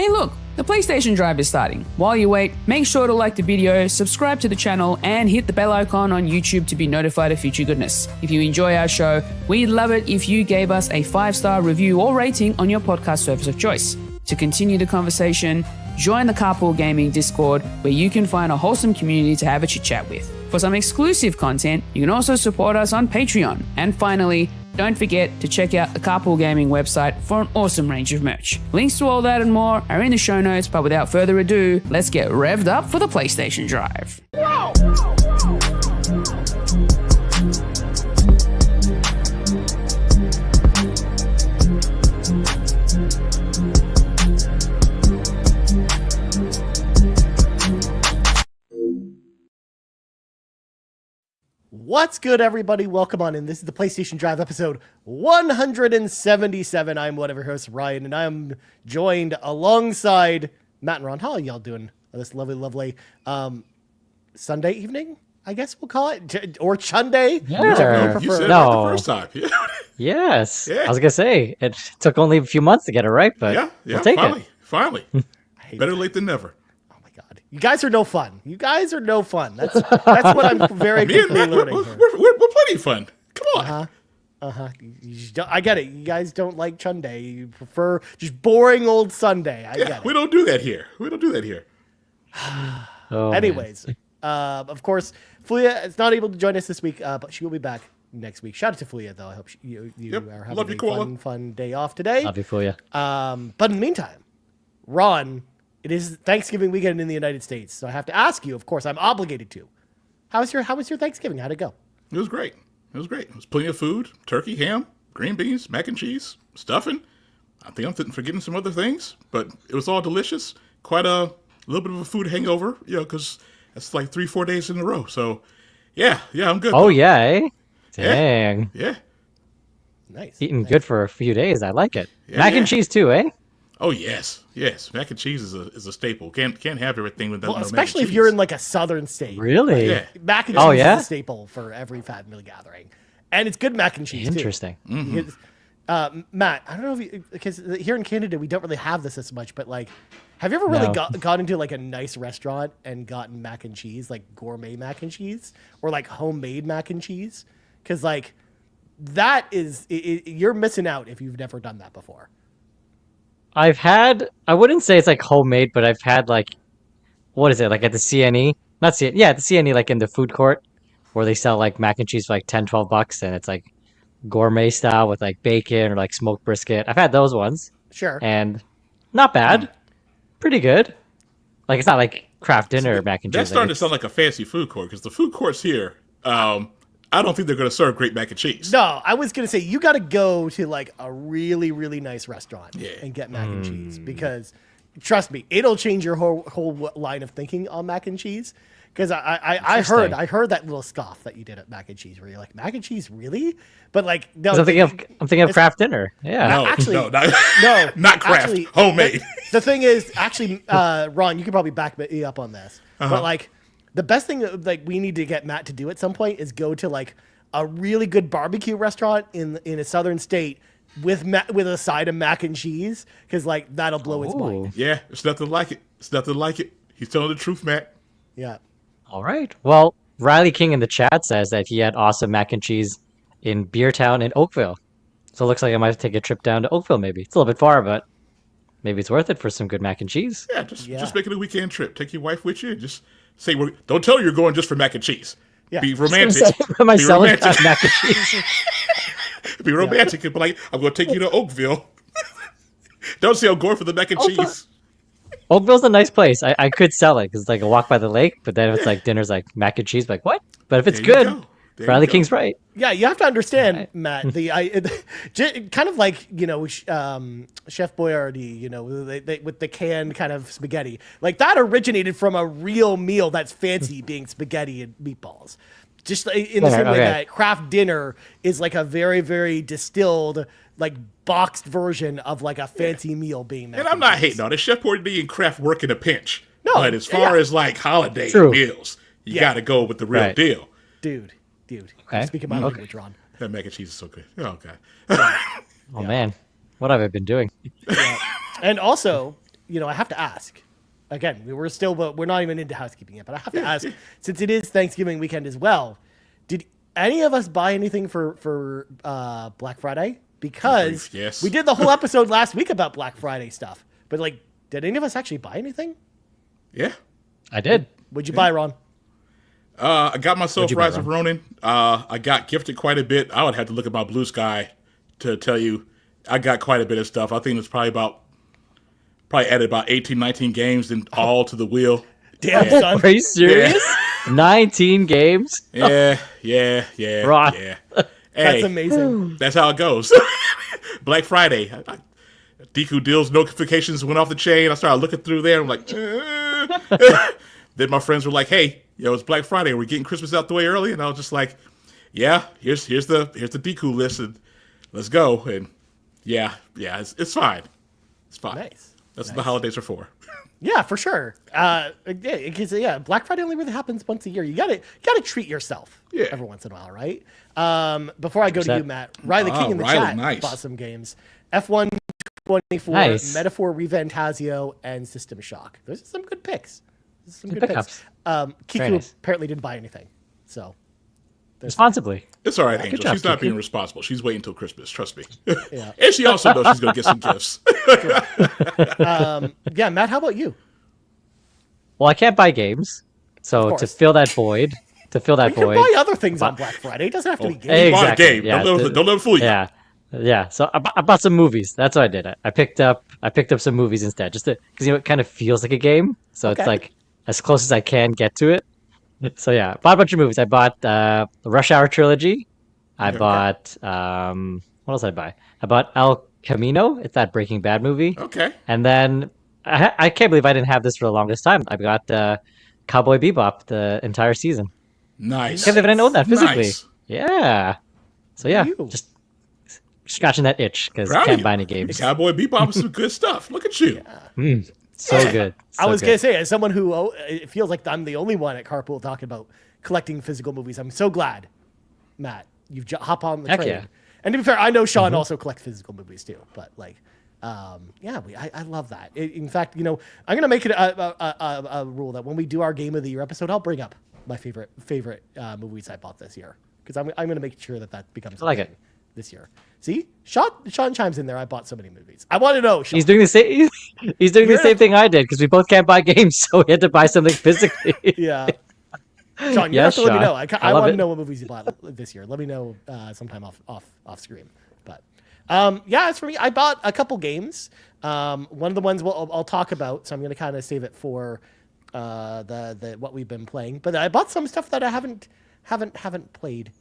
Hey look, the PlayStation Drive is starting. While you wait, make sure to like the video, subscribe to the channel, and hit the bell icon on YouTube to be notified of future goodness. If you enjoy our show, we'd love it if you gave us a 5-star review or rating on your podcast service of choice. To continue the conversation, join the Carpool Gaming Discord, where you can find a wholesome community to have a chit-chat with. For some exclusive content, you can also support us on Patreon. And finally, don't forget to check out the Carpool Gaming website for an awesome range of merch. Links to all that and more are in the show notes, but without further ado, let's get revved up for the PlayStation Drive. Whoa! What's good, everybody? Welcome on in. This is the PlayStation Drive episode 177. I'm one of your hosts, Ryan, and I'm joined alongside Matt and Ron. How are y'all doing on this lovely Sunday evening, I guess we'll call it? Or Chunday? Yeah. You said it right the first time. Yes. Yeah. I was going to say, it took only a few months to get it right, but we'll take finally. Better late than never. You guys are no fun. That's what I'm very quickly learning. We're plenty of fun. Come on. I get it. You guys don't like Chunday. You prefer just boring old Sunday. I get it. We don't do that here. Anyways, of course, Fulia is not able to join us this week, but she will be back next week. Shout out to Fulia, though. I hope you are having a fun day off today. Love you, Fulia. But in the meantime, Ron, it is Thanksgiving weekend in the United States, so I have to ask you. Of course, I'm obligated to. How was your Thanksgiving? How'd it go? It was great. It was plenty of food: turkey, ham, green beans, mac and cheese, stuffing. I think I'm forgetting some other things, but it was all delicious. Quite a little bit of a food hangover, because that's like 3-4 days in a row. So, yeah, I'm good. Oh yeah, eh? Dang. Yeah. Nice. Eating good for a few days. I like it. Mac and cheese too, eh? Oh yes. Mac and cheese is a staple. Can't have everything without no especially mac and if you're cheese. in like a southern state. Really? Yeah. Mac and cheese is a staple for every family gathering, and it's good mac and cheese. Interesting. Too. Mm-hmm. Matt, I don't know if because here in Canada we don't really have this as much, but like, have you ever really gone into like a nice restaurant and gotten mac and cheese, like gourmet mac and cheese, or like homemade mac and cheese? Because like that is you're missing out if you've never done that before. I wouldn't say it's like homemade, but I've had like, what is it, like at the CNE? Not CNE, yeah, at the CNE, like in the food court, where they sell like mac and cheese for like $10-12, and it's like gourmet style with like bacon or like smoked brisket. I've had those ones. Sure. And not bad. Pretty good. Like it's not like craft dinner mac and cheese. That's starting to sound like a fancy food court, because the food courts here, I don't think they're going to serve great mac and cheese. No, I was going to say, you got to go to like a really, really nice restaurant and get mac and cheese, because trust me, it'll change your whole line of thinking on mac and cheese. Because I heard that little scoff that you did at mac and cheese, where you're like, mac and cheese, really? But like, no, I'm thinking of craft dinner. Yeah. No, not craft, actually, homemade. The thing is, actually, Ron, you can probably back me up on this, but like, the best thing that like we need to get Matt to do at some point is go to like a really good barbecue restaurant in a southern state with a side of mac and cheese, because like that'll blow his mind. Yeah, it's nothing like it. He's telling the truth, Matt. Yeah. All right. Well, Riley King in the chat says that he had awesome mac and cheese in Beertown in Oakville. So it looks like I might have to take a trip down to Oakville. Maybe it's a little bit far, but maybe it's worth it for some good mac and cheese. Yeah, just make it a weekend trip. Take your wife with you. Just say, don't tell her you're going just for mac and cheese. Yeah. Be romantic. Be romantic. Mac and cheese. Be romantic. Be like, I'm going to take you to Oakville. Don't say I'm going for the mac and cheese. Oakville's a nice place. I could sell it because it's like a walk by the lake, but then if it's like dinner's like mac and cheese, like what? But if it's good, Riley King's right. Yeah, you have to understand, Matt. Kind of like Chef Boyardee, they with the canned kind of spaghetti, like that originated from a real meal that's fancy, being spaghetti and meatballs. Just in the same way that craft dinner is like a very, very distilled, like boxed version of like a fancy meal being. And I'm not hating on it. Chef Boyardee and craft work in a pinch. No, but as far as like holiday meals, you got to go with the real deal, dude. Okay. Speaking my language, Ron. That mac and cheese is so good. Oh, God. Oh, man. What have I been doing? Yeah. And also, I have to ask. Again, we're not even into housekeeping yet, but I have to ask, since it is Thanksgiving weekend as well, did any of us buy anything for Black Friday? Because yes. we did the whole episode last week about Black Friday stuff. But like, did any of us actually buy anything? Yeah. I did. What'd you buy, Ron? I got myself Rise of Ronin. I got gifted quite a bit. I would have to look at my Blue Sky to tell you I got quite a bit of stuff. I think it's probably added about 18, 19 games and all to the wheel. Damn, son. Are you serious? 19 games? Yeah. Ron. Yeah. That's Hey, amazing. that's how it goes. Black Friday. Deku Deals notifications went off the chain. I started looking through there. I'm like, Then my friends were like, hey, it's Black Friday. We're getting Christmas out the way early. And I was just like, yeah, here's the Deku list. And let's go. And yeah, it's fine. It's fine. Nice. That's what the holidays are for. Yeah, for sure. Because Black Friday only really happens once a year. You gotta treat yourself every once in a while, right? Before I go to you, Matt, Riley King in the chat bought some games. F1 24, Nice. Metaphor Refantasio, and System Shock. Those are some good picks. Some good pickups. picks. Kiku nice. apparently didn't buy anything. So Responsibly. It's all right, Angel. job, She's not Kiki. being responsible. She's waiting until Christmas. Trust me. Yeah. And she also knows she's going to get some gifts. Yeah, Matt, how about you? Well, I can't buy games. So to course. fill that void, You can buy other things on Black Friday. It doesn't have to be games. You bought a Exactly, game. yeah. Don't let it fool you. Yeah. So I bought some movies. That's what I did. I picked up some movies instead, just because it kind of feels like a game. So Okay. it's like as close as I can get to it. So yeah, bought a bunch of movies. I bought the Rush Hour trilogy. I bought what else did I buy? I bought El Camino. It's that Breaking Bad movie. Okay. And then I can't believe I didn't have this for the longest time. I got Cowboy Bebop the entire season. Nice. Can't believe I didn't own that physically. Nice. Yeah. So yeah, You. just scratching that itch because Proud of can't you. buy any games. Cowboy Bebop is some good stuff. Look at you. So good. I was so going to good. say, as someone who it feels like I'm the only one at Carpool talking about collecting physical movies, I'm so glad, Matt, you've hop on the Heck train. yeah. And to be fair, I know Sean also collects physical movies too, but like, I love that. In fact, I'm going to make it a rule that when we do our Game of the Year episode, I'll bring up my favorite movies I bought this year, because I'm going to make sure that becomes I like a thing it. this year. See, Sean chimes in there. I bought so many movies. I want to know, Sean. He's doing the same. He's doing the same thing I did because we both can't buy games, so we had to buy something physically. Yeah. Sean, you Yes, have to let me Sean. know. I love want it. to know what movies you bought this year. Let me know sometime off screen. But as for me, I bought a couple games. One of the ones I'll talk about, so I'm going to kind of save it for the what we've been playing. But I bought some stuff that I haven't played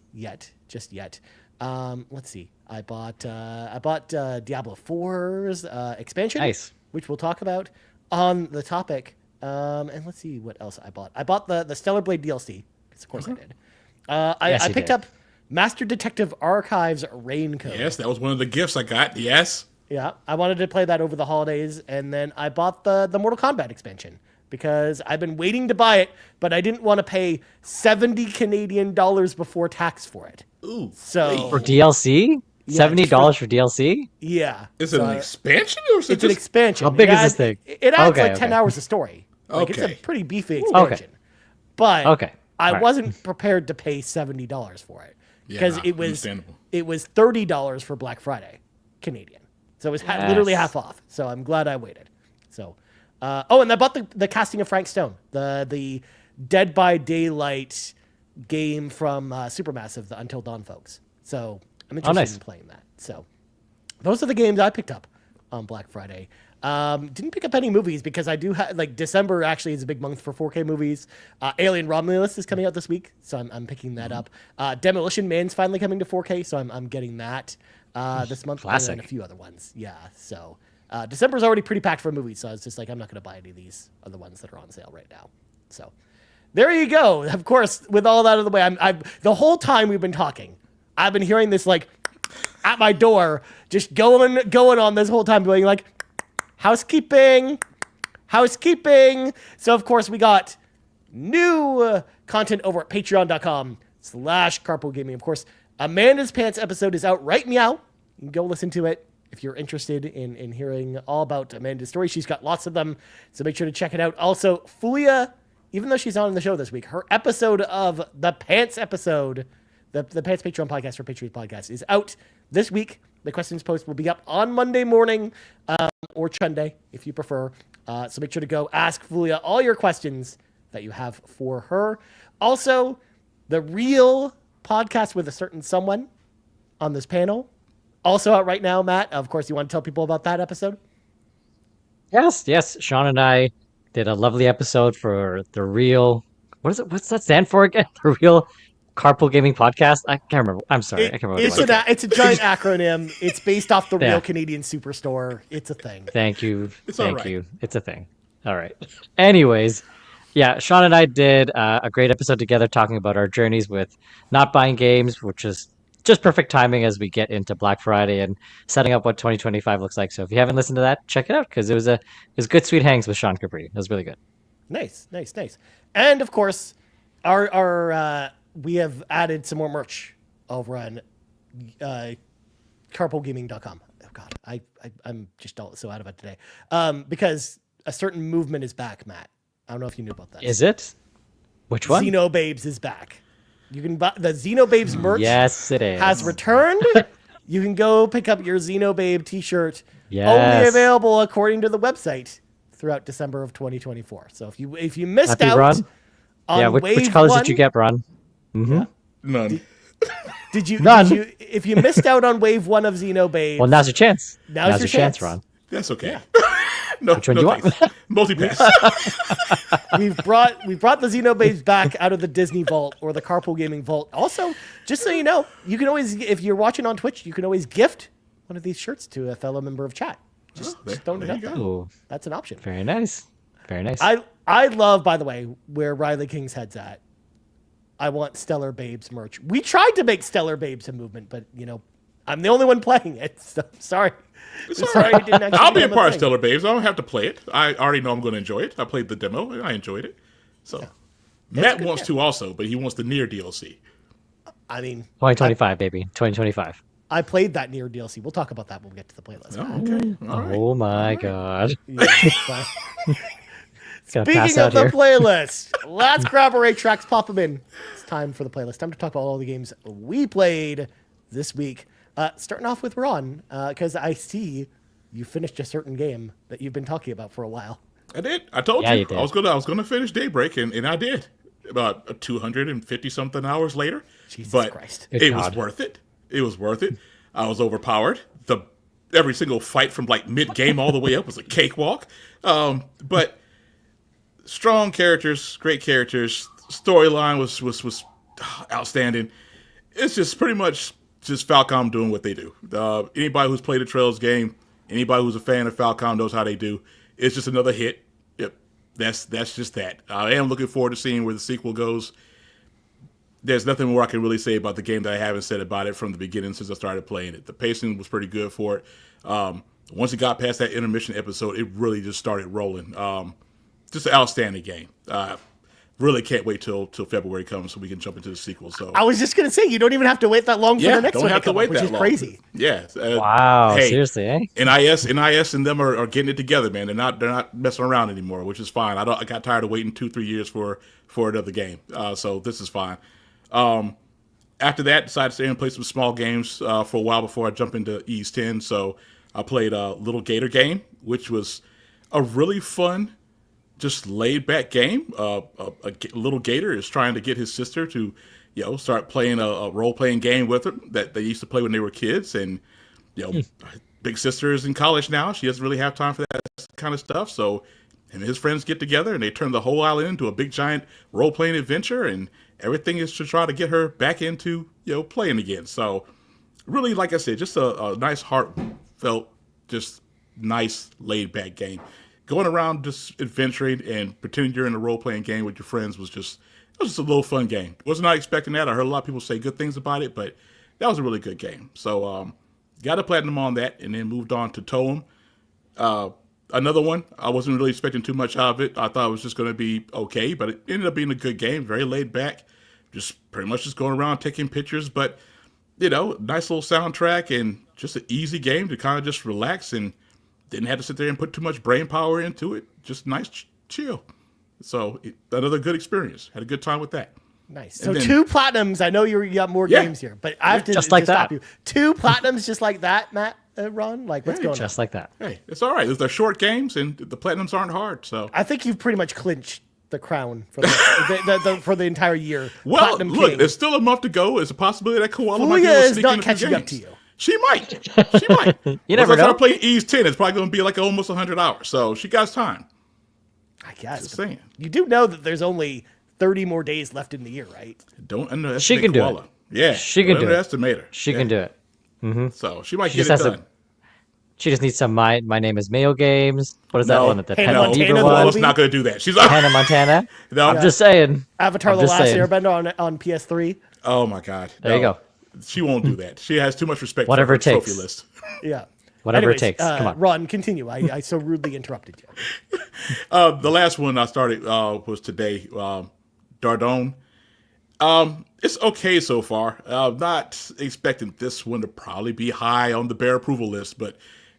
just yet. Let's see. I bought Diablo 4's expansion, Nice. which we'll talk about on the topic. And let's see what else I bought. I bought the Stellar Blade DLC, because of course I did. I Yes, you picked did. up Master Detective Archives Raincoat. Yes, that was one of the gifts I got. Yes. Yeah, I wanted to play that over the holidays, and then I bought the Mortal Kombat expansion because I've been waiting to buy it, but I didn't want to pay 70 Canadian dollars before tax for it. Ooh. So For DLC? Yeah, $70 for DLC? yeah, Is it an expansion or is it it's an just... expansion. How big It is this adds- thing? It adds Okay, like 10 okay. hours of story. Like, it's Okay. a pretty beefy expansion. But Okay. I All right. wasn't prepared to pay $70 for it because Yeah, it was understandable. $30 for Black Friday Canadian. So it was literally half off. So I'm glad I waited. So and I bought the casting of Frank Stone, the Dead by Daylight game from Supermassive, the Until Dawn folks. So I'm interested nice. in playing that. So those are the games I picked up on Black Friday. Didn't pick up any movies because I do have, like, December actually is a big month for 4K movies. Alien Romulus is coming out this week, so I'm picking that up. Demolition Man's finally coming to 4K, so I'm getting that this month. Classic. And then a few other ones. Yeah, so December's already pretty packed for movies, so I was just like, I'm not going to buy any of these other ones that are on sale right now. So there you go. Of course, with all that out of the way, I'm the whole time we've been talking, I've been hearing this, like, at my door, just going on this whole time, going like, housekeeping. So of course we got new content over at patreon.com/carpool gaming. Of course, Amanda's Pants episode is out right now. You can go listen to it. if you're interested in hearing all about Amanda's story. She's got lots of them, so make sure to check it out. Also, Fulia, even though she's on the show this week, her episode of the Pants episode, the Pants Patreon podcast for Patriots podcast, is out this week. The questions post will be up on Monday morning or Sunday, if you prefer. So make sure to go ask Fulia all your questions that you have for her. Also, the real podcast with a certain someone on this panel, also out right now, Matt. Of course, you want to tell people about that episode? Yes. Sean and I did a lovely episode for the real. What is it? What's that stand for again? The real Carpool Gaming Podcast. I can't remember. I'm sorry. I can't remember. It's a giant acronym. It's based off the real Canadian Superstore. It's a thing. Thank you. Thank you. It's a thing. All right. Anyways, yeah, Sean and I did a great episode together talking about our journeys with not buying games, which is just perfect timing as we get into Black Friday and setting up what 2025 looks like. So if you haven't listened to that, check it out because it was good sweet hangs with Sean Capri. It was really good. Nice. And of course, our we have added some more merch over on carpoolgaming.com. Oh God, I'm just so out of it today because a certain movement is back, Matt. I don't know if you knew about that. Is it? Which one? Xenobabes is back. You can buy the Xenobabes merch. Yes, it is. Has returned. You can go pick up your Xenobabe t-shirt. Yes. Only available according to the website throughout December of 2024. So if you missed Happy out Ron? on which colors did you get, Ron? Yeah. None. Did you? None. If you missed out on wave 1 of Xenobabe, Well, now's your chance. Now's your chance. Ron. That's okay. Yeah. No, Which one no do you want? thanks. Multi-pass. we've brought the Xenobabes back out of the Disney Vault or the Carpool Gaming Vault. Also, just so you know, you can always, if you're watching on Twitch, you can always gift one of these shirts to a fellow member of chat. Just throwing it out there. Ooh, That's an option. very nice. Very nice. I love, by the way, where Riley King's head's at. I want Stellar Babes merch. We tried to make Stellar Babes a movement, but I'm the only one playing it. So sorry. Sorry, it didn't actually I'll be a become part of thing. Stellar Babes. I don't have to play it. I already know I'm going to enjoy it. I played the demo and I enjoyed it. So Matt wants to also, but he wants the Nier DLC. I mean, 2025, baby. 2025. I played that Nier DLC. We'll talk about that when we get to the playlist. Oh, okay. All right. Oh my God. Yeah, it's fine. Gonna pass Speaking out of the here. playlist, let's grab our 8 tracks, pop them in. It's time for the playlist. Time to talk about all the games we played this week. Starting off with Ron, because I see you finished a certain game that you've been talking about for a while. I did. I told Yeah, you. you did. I was gonna finish Daybreak, and I did. About 250 something hours later. Jesus but Christ. Good it God. was worth it. It was worth it. I was overpowered. Every single fight from like mid game all the way up was a cakewalk. But strong characters, great characters. Storyline was outstanding. It's just pretty much just Falcom doing what they do. Anybody who's played a Trails game, anybody who's a fan of Falcom knows how they do. It's just another hit. Yep, that's just that. I am looking forward to seeing where the sequel goes. There's nothing more I can really say about the game that I haven't said about it from the beginning since I started playing it. The pacing was pretty good for it. Once it got past that intermission episode, it really just started rolling. Just an outstanding game. Really can't wait till February comes so we can jump into the sequel. So I was just going to say, you don't even have to wait that long for the next don't one have to come wait up, which that is long. crazy. Yeah. Wow, hey, seriously, eh? NIS and them are getting it together, man. They're not messing around anymore, which is fine. I got tired of waiting 2-3 years for another game. So this is fine. After that, decided to stay and play some small games for a while before I jump into Ease 10. So I played a Little Gator game, which was a really fun, just laid back game. A little Gator is trying to get his sister to, start playing a role playing game with her that they used to play when they were kids. And big sister is in college now. She doesn't really have time for that kind of stuff. So him and his friends get together and they turn the whole island into a big giant role playing adventure. And everything is to try to get her back into playing again. So really, like I said, just a nice heartfelt, just nice laid back game. Going around just adventuring and pretending you're in a role-playing game with your friends was just a little fun game. Was not expecting that. I heard a lot of people say good things about it, but that was a really good game. So got a platinum on that and then moved on to Toem. Another one, I wasn't really expecting too much out of it. I thought it was just going to be okay, but it ended up being a good game, very laid back. Just pretty much just going around taking pictures, but, nice little soundtrack and just an easy game to kind of just relax and didn't have to sit there and put too much brain power into it. Just nice chill. So another good experience. Had a good time with that. Nice. So then, 2 platinums. I know you got more games here, but I have to just like that. Stop you. 2 platinums just like that, Matt, Ron? Like, what's going on? Just like that. Hey, it's all right. They're short games, and the platinums aren't hard. So I think you've pretty much clinched the crown for for the entire year. Well, Platinum look, King. there's still a month to go. There's a possibility that Koala might be Fulia able to is sneak not in a few catching up games. to you. She might. She might. You never know. Once I start playing Ease 10, it's probably going to be like almost 100 hours. So she got time. I guess. Just saying. You do know that there's only 30 more days left in the year, right? Don't underestimate She can do Koala. it. Yeah. She can do it. Underestimate her. She can do it. So she might She get just it has done. to. She just needs some My Name Is Mayo games. What is that one? The Hannah Hannah Montana Montana Koala's movie? not going to do that. She's Hannah Montana. No. I'm just saying. Avatar: I'm The just Last saying. Airbender on PS3. Oh my God. There you No. go. She won't do that. She has too much respect Whatever for her it takes. trophy list. Yeah. Whatever it takes. Come on. Ron, continue. I so rudely interrupted you. The last one I started was today, Dannohh. It's okay so far. I'm not expecting this one to probably be high on the bear approval list, but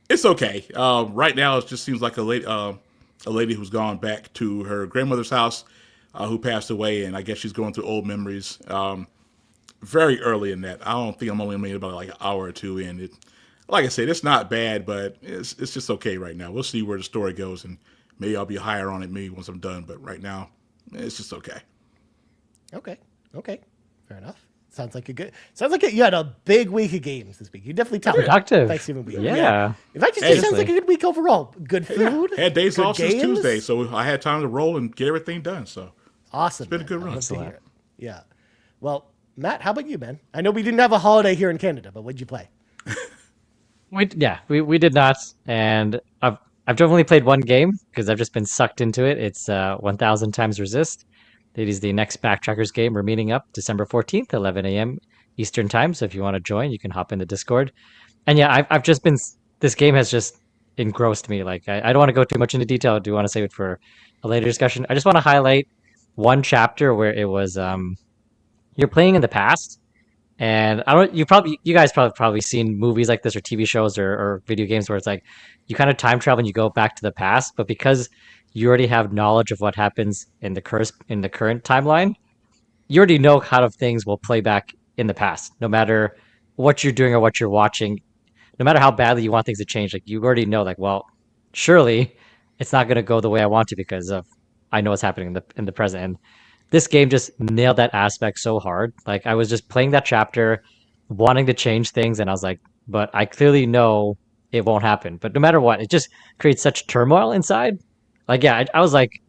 it's okay. Right now, it just seems like a lady who's gone back to her grandmother's house, who passed away, and I guess she's going through old memories. Very early in that. I don't think I'm only made about like an hour or two in. Like I said, it's not bad, but it's just okay right now. We'll see where the story goes, and maybe I'll be higher on it maybe once I'm done. But right now, it's just okay. Okay. Fair enough. Sounds like you had a big week of games this week. You definitely tell Productive. Thanksgiving week. Yeah. In fact, it just sounds like a good week overall. Good food. Had days good off since games. Tuesday, so I had time to roll and get everything done. So Awesome. it's been a good run. Love to hear it. Yeah. Well, Matt, how about you, man? I know we didn't have a holiday here in Canada, but what'd you play? We did not, and I've definitely played one game because I've just been sucked into it. It's 1000 Times Resist. It is the next Backtrackers game. We're meeting up December 14th, 11 a.m. Eastern time. So if you want to join, you can hop in the Discord. And yeah, I've just been. This game has just engrossed me. Like I don't want to go too much into detail. I do want to save it for a later discussion. I just want to highlight one chapter where it was you're playing in the past. And you guys probably seen movies like this or TV shows or video games where it's like you kind of time travel and you go back to the past, but because you already have knowledge of what happens in the current timeline, you already know how things will play back in the past, no matter what you're doing or what you're watching, no matter how badly you want things to change. Like you already know, like, well, surely it's not going to go the way I want to because I know what's happening in the present. And this game just nailed that aspect so hard. Like I was just playing that chapter, wanting to change things, and I was like, but I clearly know it won't happen. But no matter what, it just creates such turmoil inside. Like, yeah, I was like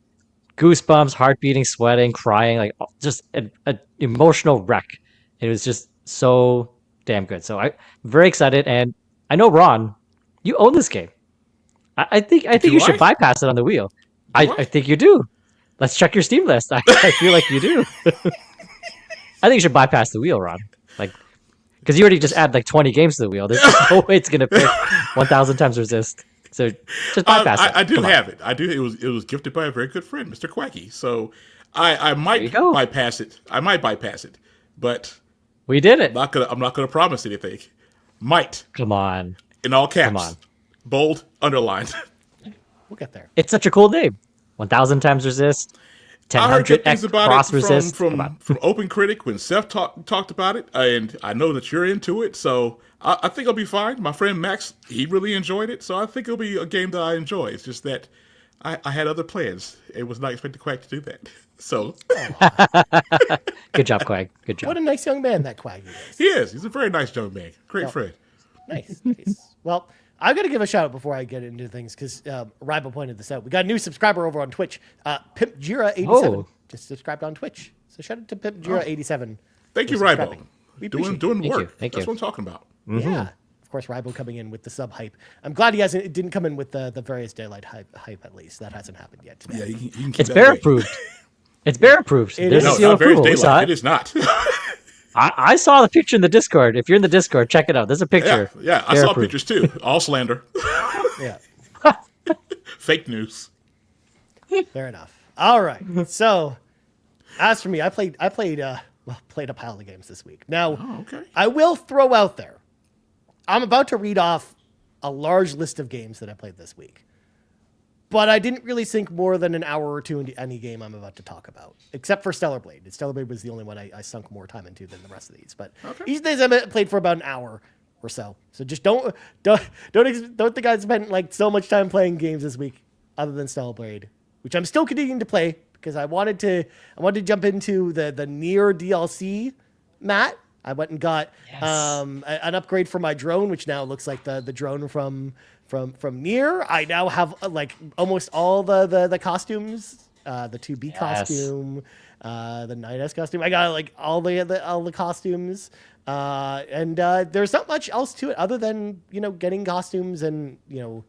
goosebumps, heart beating, sweating, crying, like just an emotional wreck. It was just so damn good. So I'm very excited, and I know Ron, you own this game. I think you should bypass it on the wheel. I think you do. Let's check your Steam list. I feel like you do. I think you should bypass the wheel, Ron. Like, because you already just add like 20 games to the wheel. There's just no way it's gonna pick 1000 Times Resist. So just bypass it. I do have it. I do. It was gifted by a very good friend, Mr. Quacky. So I might bypass it. I might bypass it, but we did it. I'm not gonna promise anything. Might. Come on. In all caps. Come on. Bold, underlined. We'll get there. It's such a cool name. 1000 Times Resist. I heard good things about cross it resist. from Open Critic when Seth talked about it, and I know that you're into it, so I think it'll be fine. My friend Max, he really enjoyed it, so I think it'll be a game that I enjoy. It's just that I had other plans. It was not expecting Quack to do that. So Good job, Quag. Good job. What a nice young man that Quag is. he is. He's a very nice young man. Great friend. Nice. Well, I've got to give a shout out before I get into things because Rival pointed this out. We got a new subscriber over on Twitch, Pimp Jira87. Oh. Just subscribed on Twitch. So shout out to Pimp Jira87. Thank you, subscribing. Ribo. We appreciate Doing Thank work. you. Thank That's you. what I'm talking about. Yeah. Of course, Ribo coming in with the sub hype. I'm glad it didn't come in with the various daylight hype at least. That hasn't happened yet today. Yeah, you can keep It's that bear away. approved. It's bear approved. There's No, a seal not very approval. We saw daylight. it. It is not. I saw the picture in the Discord. If you're in the Discord, check it out. There's a picture. Yeah. I Bear saw approved. pictures too. All slander. Yeah. Fake news. Fair enough. All right. So, as for me, I played a pile of games this week. Now, okay. I will throw out there, I'm about to read off a large list of games that I played this week. But I didn't really sink more than an hour or two into any game I'm about to talk about, except for Stellar Blade. Stellar Blade was the only one I sunk more time into than the rest of these. But each of these I played for about an hour or so. So just don't think I spent like so much time playing games this week other than Stellar Blade, which I'm still continuing to play because I wanted to jump into the Nier DLC, Matt. I went and got an upgrade for my drone, which now looks like the drone from Nier. I now have like almost all the costumes, the 2B costume, the Night S costume. I got like all the costumes, and there's not much else to it other than getting costumes and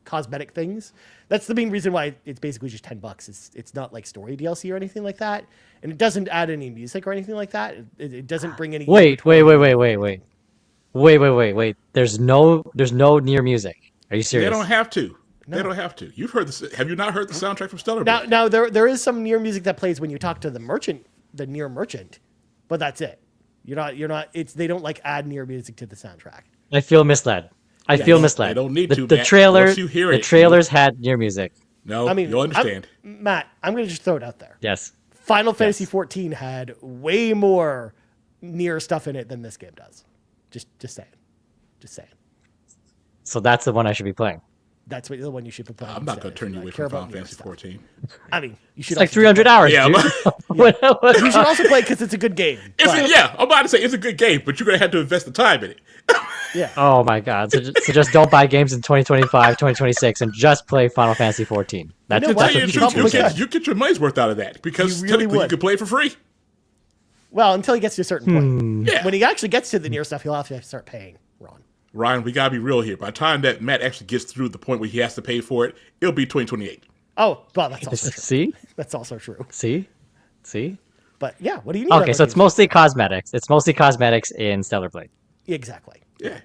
cosmetic things. That's the main reason why it's basically just $10. It's not like story DLC or anything like that, and it doesn't add any music or anything like that. It doesn't bring any. Wait. There's no Nier music. Are you serious? They don't have to. No. They don't have to. You've heard this. Have you not heard the soundtrack from Stellar Blade? Now there is some Nier music that plays when you talk to the merchant, the Nier merchant, but that's it. You're not. They don't like add Nier music to the soundtrack. I feel misled. I feel misled. They don't need to. The trailers had Nier music. No, I mean, you'll understand. Matt, I'm going to just throw it out there. Yes. Final Fantasy XIV had way more Nier stuff in it than this game does. Just saying. So that's the one I should be playing. That's the one you should be playing. I'm not going to turn you away from Final Fantasy XIV. I mean, you should. It's like 300 hours. Yeah, you should also play it because it's a good game. I'm about to say it's a good game, but you're going to have to invest the time in it. Yeah. Oh my God. So just don't buy games in 2025, 2026, and just play Final Fantasy 14. That's what you get your money's worth out of that because technically you can play it for free. Well, until he gets to a certain point. Yeah. When he actually gets to the Nier stuff, he'll have to start paying, Ron. Ryan, we gotta be real here. By the time that Matt actually gets through the point where he has to pay for it, it'll be 2028. Oh, well, that's also true. See? That's also true. See? But yeah, what do you need? Okay, so it's mostly cosmetics. It's mostly cosmetics in Stellar Blade. Exactly. Yeah.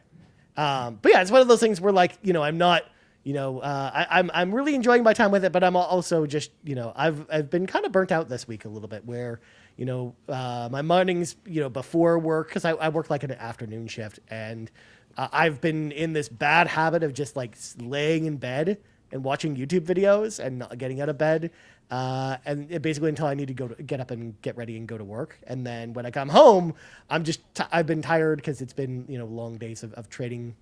But yeah, it's one of those things where like, I'm not, I'm really enjoying my time with it, but I'm also just, I've been kind of burnt out this week a little bit where, my mornings, before work, because I work like an afternoon shift, and I've been in this bad habit of just like laying in bed and watching YouTube videos and not getting out of bed. And basically until I need to get up and get ready and go to work. And then when I come home, I've been tired because it's been, long days of trading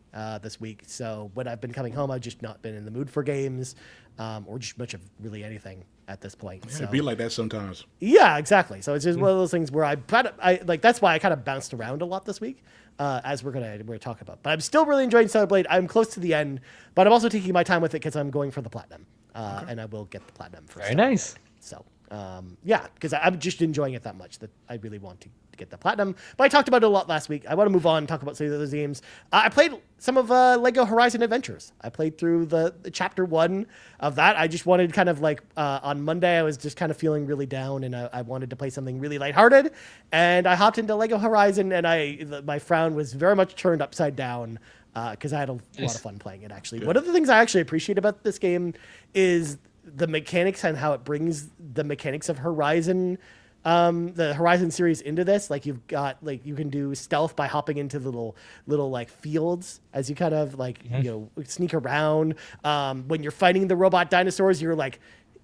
this week. So when I've been coming home, I've just not been in the mood for games or just much of really anything at this point. Yeah, it'd be like that sometimes. Yeah, exactly. So it's just one of those things where I that's why I kind of bounced around a lot this week. As we're gonna talk about, but I'm still really enjoying Stellar Blade. I'm close to the end, but I'm also taking my time with it because I'm going for the platinum, and I will get the platinum for. Very nice. So, yeah, because I'm just enjoying it that much that I really want to get the platinum. But I talked about it a lot last week. I want to move on and talk about some of the other games. I played some of Lego Horizon Adventures. I played through the chapter 1 of that. I just wanted kind of like on Monday, I was just kind of feeling really down, and I wanted to play something really lighthearted. And I hopped into Lego Horizon, and my frown was very much turned upside down because I had a lot of fun playing it, actually. Good. One of the things I actually appreciate about this game is the mechanics and how it brings the mechanics of Horizon, the Horizon series into this. Like you've got, like you can do stealth by hopping into little like fields as you kind of like, sneak around. When you're fighting the robot dinosaurs, you're like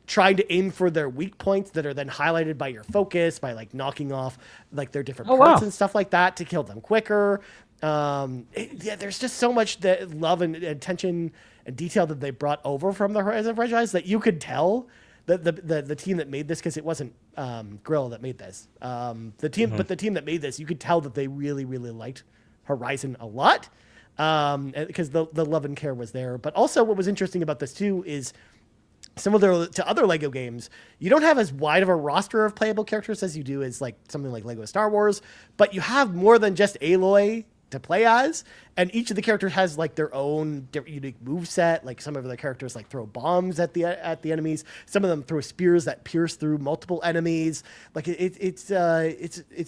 trying to aim for their weak points that are then highlighted by your focus by like knocking off like their different parts and stuff like that to kill them quicker. There's just so much that love and attention and detail that they brought over from the Horizon franchise that you could tell that the team that made this, because it wasn't Grill that made this, but the team that made this, you could tell that they really, really liked Horizon a lot, because the love and care was there. But also what was interesting about this too is similar to other Lego games, you don't have as wide of a roster of playable characters as you do as like something like Lego Star Wars, but you have more than just Aloy to play as, and each of the characters has like their own unique move set. Like some of the characters like throw bombs at the enemies, some of them throw spears that pierce through multiple enemies. Like it's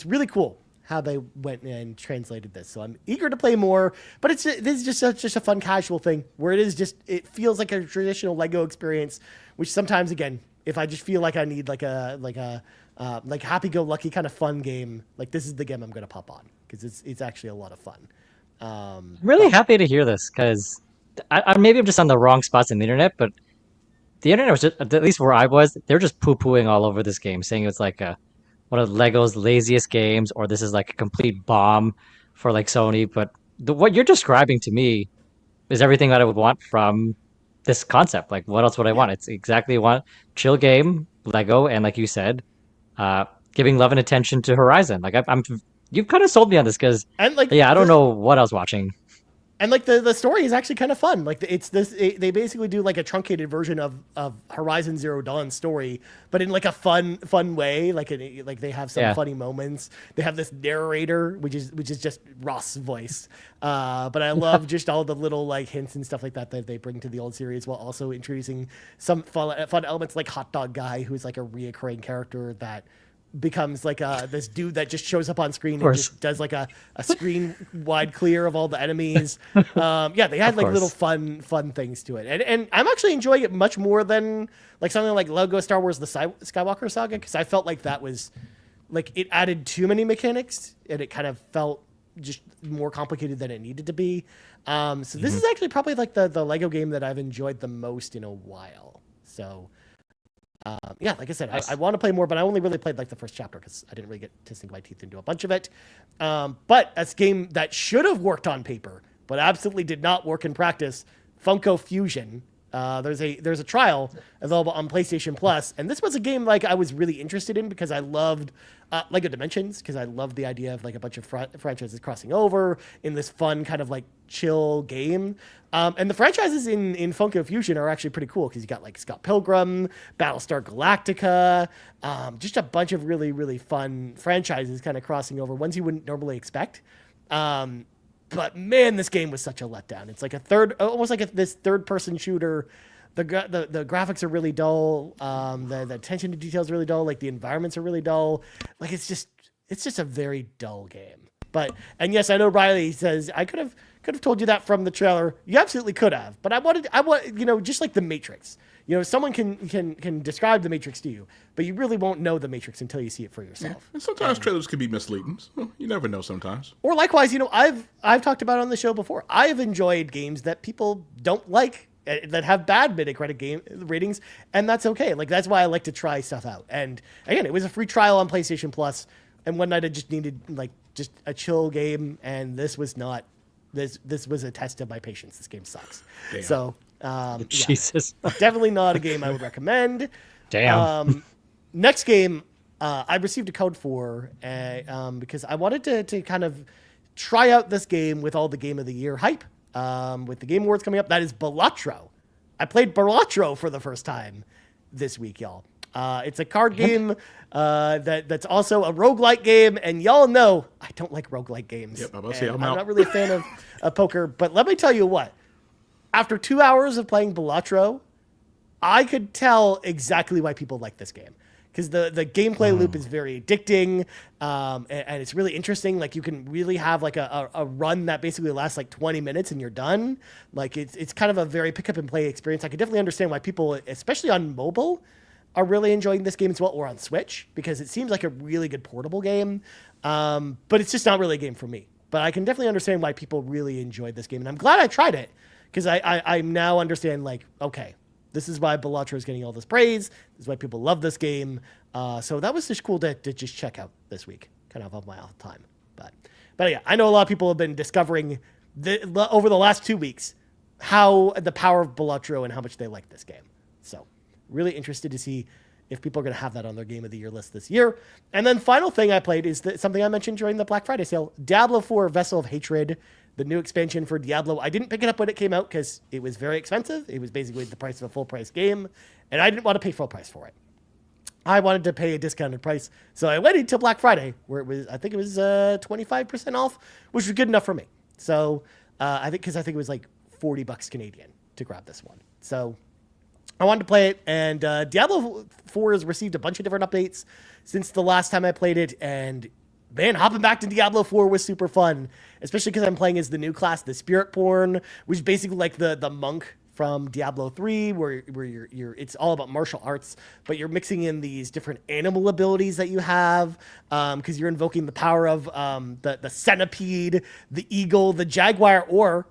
really cool how they went and translated this. So I'm eager to play more, but this is just a fun casual thing where it feels like a traditional Lego experience, which sometimes, again, if I just feel like I need like a happy-go-lucky kind of fun game, like this is the game I'm going to pop on because it's actually a lot of fun. I'm really happy to hear this because maybe I'm just on the wrong spots in the internet, but the internet was just, at least where I was, they're just poo-pooing all over this game, saying it's like one of Lego's laziest games, or this is like a complete bomb for like Sony. But what you're describing to me is everything that I would want from this concept. Like, what else would I want? It's exactly what chill game, Lego, and like you said, giving love and attention to Horizon. Like, you've kind of sold me on this because, And like, yeah, I don't know what I was watching. And like the story is actually kind of fun. Like they basically do like a truncated version of Horizon Zero Dawn story, but in like a fun way. Like they have some funny moments. They have this narrator, which is just Ross's voice. But I love just all the little like hints and stuff like that they bring to the old series, while also introducing some fun elements like Hot Dog Guy, who's like a reoccurring character that becomes like this dude that just shows up on screen and just does like a screen wide clear of all the enemies. They had like little fun things to it, and I'm actually enjoying it much more than like something like Lego Star Wars The Skywalker Saga, because I felt like that was like it added too many mechanics and it kind of felt just more complicated than it needed to be. So this is actually probably like the Lego game that I've enjoyed the most in a while. So like I said, I want to play more, but I only really played like the first chapter because I didn't really get to sink my teeth into a bunch of it. But that's a game that should have worked on paper, but absolutely did not work in practice. Funko Fusion. There's a trial available on PlayStation Plus, and this was a game like I was really interested in because I loved Lego Dimensions, because I loved the idea of like a bunch of franchises crossing over in this fun kind of like chill game. And the franchises in Funko Fusion are actually pretty cool because you got like Scott Pilgrim, Battlestar Galactica, just a bunch of really, really fun franchises kind of crossing over, ones you wouldn't normally expect. But man, this game was such a letdown. It's like almost like this third-person shooter. The graphics are really dull. The attention to detail is really dull. Like the environments are really dull. Like it's just a very dull game. And yes, I know Riley says I could have told you that from the trailer. You absolutely could have. But I want just like the Matrix. Someone can describe the Matrix to you, but you really won't know the Matrix until you see it for yourself. Yeah. And sometimes trailers can be misleading. So you never know sometimes. Or likewise, I've talked about it on the show before. I've enjoyed games that people don't like, that have bad Metacritic game ratings, and that's okay. Like that's why I like to try stuff out. And again, it was a free trial on PlayStation Plus, and one night I just needed like just a chill game, and this was not. This was a test of my patience. This game sucks. Damn. So. Jesus. Definitely not a game I would recommend. Damn. Next game, I received a code for because I wanted to kind of try out this game with all the Game of the Year hype. With the Game Awards coming up, that is Balatro. I played Balatro for the first time this week, y'all. It's a card game that's also a roguelike game, and y'all know I don't like roguelike games. Yep, I'm not really a fan of poker, but let me tell you what. After 2 hours of playing Balatro, I could tell exactly why people like this game. Because the gameplay loop is very addicting, and it's really interesting. Like you can really have like a run that basically lasts like 20 minutes and you're done. Like it's kind of a very pick up and play experience. I could definitely understand why people, especially on mobile, are really enjoying this game as well, or on Switch, because it seems like a really good portable game. But it's just not really a game for me. But I can definitely understand why people really enjoyed this game, and I'm glad I tried it. Because I now understand, like, okay, this is why Balatro is getting all this praise. This is why people love this game. So that was just cool to just check out this week, kind of my off time. But yeah, I know a lot of people have been discovering over the last 2 weeks how the power of Balatro and how much they like this game. So really interested to see if people are going to have that on their Game of the Year list this year. And then final thing I played is something I mentioned during the Black Friday sale, Diablo 4 Vessel of Hatred. The new expansion for Diablo. I didn't pick it up when it came out because it was very expensive. It was basically the price of a full price game, and I didn't want to pay full price for it. I wanted to pay a discounted price, so I waited till Black Friday, where I think it was 25% off, which was good enough for me. So I think it was like $40 Canadian to grab this one. So I wanted to play it, and Diablo 4 has received a bunch of different updates since the last time I played it, and man, hopping back to Diablo 4 was super fun, especially because I'm playing as the new class, the Spiritborn, which is basically like the monk from Diablo 3, where you're it's all about martial arts, but you're mixing in these different animal abilities that you have, because you're invoking the power of the centipede, the eagle, the jaguar, or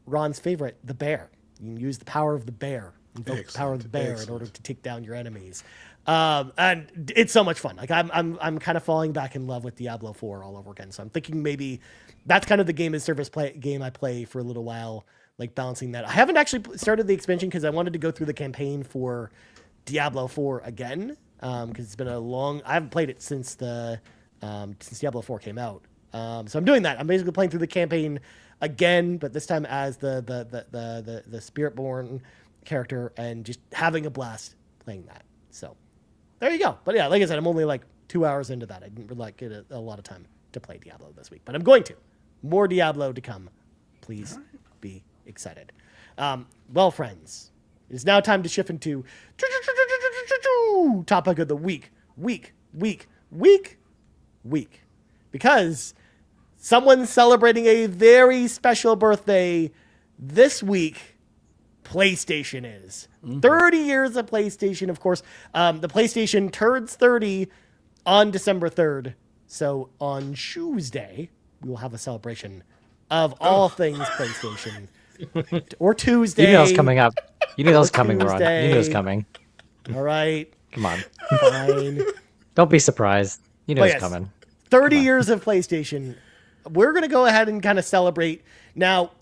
Ron's favorite, the bear. You can use the power of the bear, invoke the power of the bear in order to take down your enemies. And it's so much fun. Like I'm kind of falling back in love with Diablo 4 all over again. So I'm thinking maybe that's kind of the game as service game I play for a little while, like balancing that. I haven't actually started the expansion because I wanted to go through the campaign for Diablo 4 again. Because it's been I haven't played it since since Diablo 4 came out. So I'm doing that. I'm basically playing through the campaign again, but this time as the Spiritborn character and just having a blast playing that. So there you go. But yeah, like I said, I'm only like 2 hours into that. I didn't really get a lot of time to play Diablo this week, but I'm going to. More Diablo to come. Please be excited. Well, friends, it's now time to shift into topic of the week. Because someone's celebrating a very special birthday this week. PlayStation is. 30 years of PlayStation, of course. The PlayStation turns 30 on December 3rd. So on Tuesday, we will have a celebration of all things PlayStation. Or Tuesday. You knew that was coming up. You knew that was coming, Ron. You knew it was coming. All right. Come on. Fine. Don't be surprised. You knew it was coming. 30 years of PlayStation. We're going to go ahead and kind of celebrate. Now,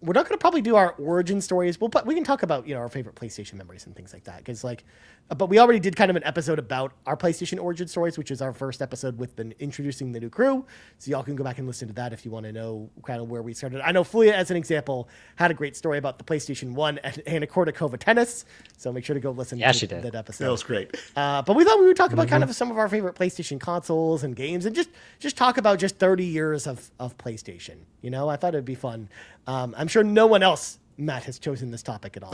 we're not going to probably do our origin stories. We can talk about, our favorite PlayStation memories and things like that. Because but we already did kind of an episode about our PlayStation origin stories, which is our first episode with introducing the new crew. So y'all can go back and listen to that if you want to know kind of where we started. I know Fulia, as an example, had a great story about the PlayStation 1 and Anacorda tennis. So make sure to go listen to that episode. That was great. But we thought we would talk about kind of some of our favorite PlayStation consoles and games and just talk about just 30 years of PlayStation. I thought it'd be fun. I'm sure no one else, Matt, has chosen this topic at all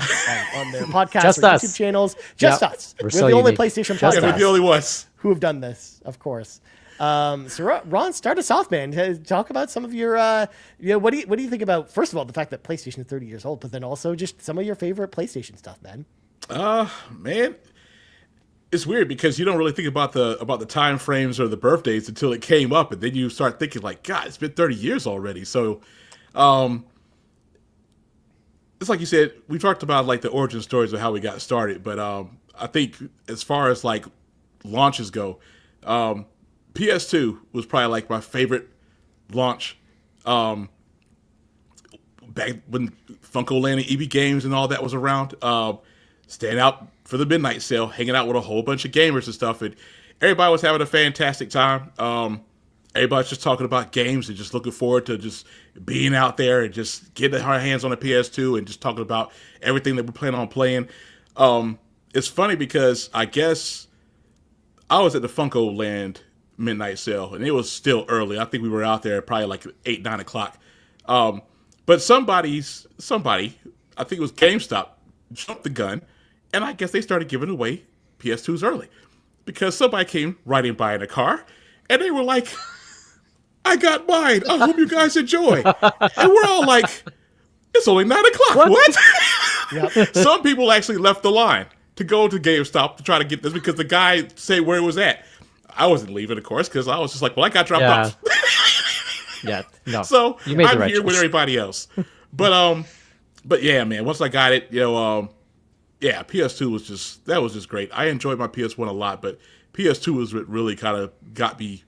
on their podcast Just or us. YouTube channels. Just us. We're so the only unique. PlayStation Just podcast us. the only ones who have done this, of course. So Ron, start us off, man. Talk about some of your, what do you think about, first of all, the fact that PlayStation is 30 years old, but then also just some of your favorite PlayStation stuff, man. Man, it's weird because you don't really think about the time frames or the birthdays until it came up, and then you start thinking like, God, it's been 30 years already. So, it's like you said, we talked about like the origin stories of how we got started, but I think as far as like launches go, PS2 was probably like my favorite launch. Back when Funko Land and EB Games and all that was around, staying out for the midnight sale, hanging out with a whole bunch of gamers and stuff, and everybody was having a fantastic time. Everybody's just talking about games and just looking forward to just being out there and just getting our hands on a PS2 and just talking about everything that we're planning on playing. It's funny because I guess I was at the Funko Land midnight sale and it was still early. I think we were out there probably like 8, 9 o'clock. But somebody, I think it was GameStop, jumped the gun, and I guess they started giving away PS2s early because somebody came riding by in a car and they were like, I got mine. I hope you guys enjoy. And we're all like, it's only 9 o'clock. What? Yep. Some people actually left the line to go to GameStop to try to get this because the guy said where it was at. I wasn't leaving, of course, because I was just like, well, I got dropped off. Yeah, no. So you made the I'm right here with choice. everybody else. But yeah, man, once I got it, PS2 was just great. I enjoyed my PS1 a lot, but PS2 was what really kind of got me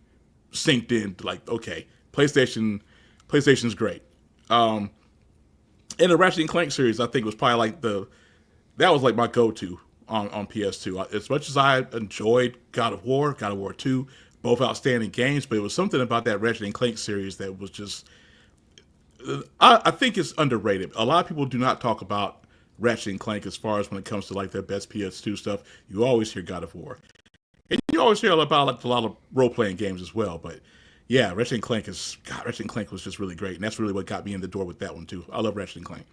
synced in to like, okay, PlayStation's great. And the Ratchet and Clank series, I think was probably like that was like my go-to on PS2. As much as I enjoyed God of War 2, both outstanding games, but it was something about that Ratchet and Clank series that was just, I think it's underrated. A lot of people do not talk about Ratchet and Clank as far as when it comes to like their best PS2 stuff. You always hear God of War. And you always hear about like a lot of role-playing games as well, but yeah, Ratchet and Clank was just really great, and that's really what got me in the door with that one too. I love Ratchet and Clank.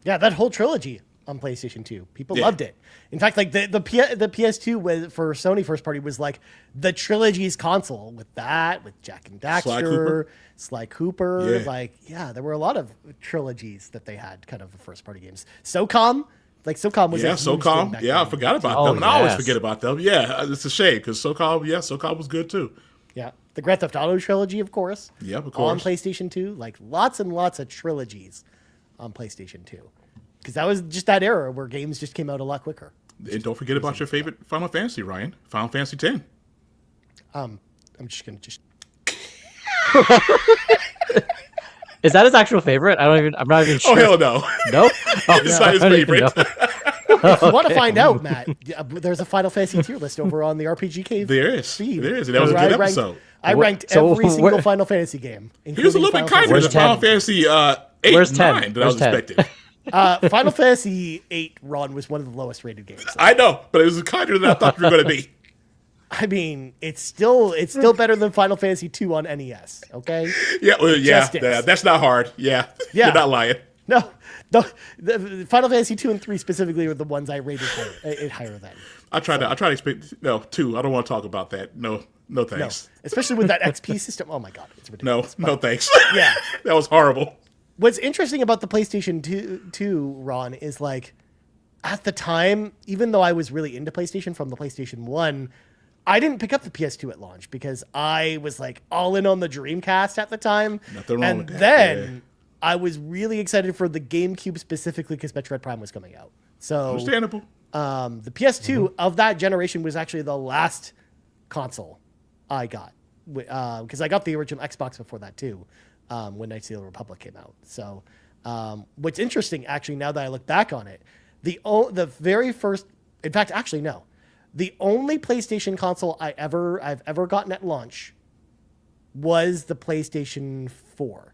Yeah, that whole trilogy. on PlayStation 2. People loved it. In fact, like the PS2 was, for Sony first party, was like the trilogy's console with Jak and Daxter, Sly Cooper. There were a lot of trilogies that they had kind of the first party games. SOCOM. Like SOCOM was SOCOM. I forgot about them, and I always forget about them. Yeah, it's a shame because SOCOM was good too. Yeah, the Grand Theft Auto trilogy, of course. Yeah, of course. On PlayStation 2, like lots and lots of trilogies on PlayStation 2, because that was just that era where games just came out a lot quicker. And don't forget about your favorite Final Fantasy, Ryan. Final Fantasy X. I'm just gonna Is that his actual favorite? I'm not even sure. Oh, hell no. No? Oh, It's not his favorite. If you want to find out, Matt, there's a Final Fantasy tier list over on the RPG Cave. There is. Feed. There is. And that was a good episode. I ranked every single Final Fantasy game. He was a little bit kinder than Final Fantasy 8 and 9 that I was expecting. Final Fantasy 8, Ron, was one of the lowest rated games. I know, but it was kinder than I thought you were going to be. I mean, it's still better than Final Fantasy 2 on NES, okay? That's not hard. Yeah. You're not lying. No, the Final Fantasy 2 and 3 specifically were the ones I rated higher than. I try to expect 2. I don't want to talk about that. No thanks. No, especially with that XP system. Oh my god, it's ridiculous. No thanks. Yeah. That was horrible. What's interesting about the PlayStation 2, Ron, is like at the time, even though I was really into PlayStation from the PlayStation 1, I didn't pick up the PS2 at launch because I was like all in on the Dreamcast at the time. Nothing wrong with that. And then I was really excited for the GameCube specifically because Metroid Prime was coming out. So understandable. The PS2 of that generation was actually the last console I got because I got the original Xbox before that too, when Knights of the Old Republic came out. So what's interesting, actually, now that I look back on it, the very first, in fact, actually no. The only PlayStation console I've ever gotten at launch was the PlayStation 4.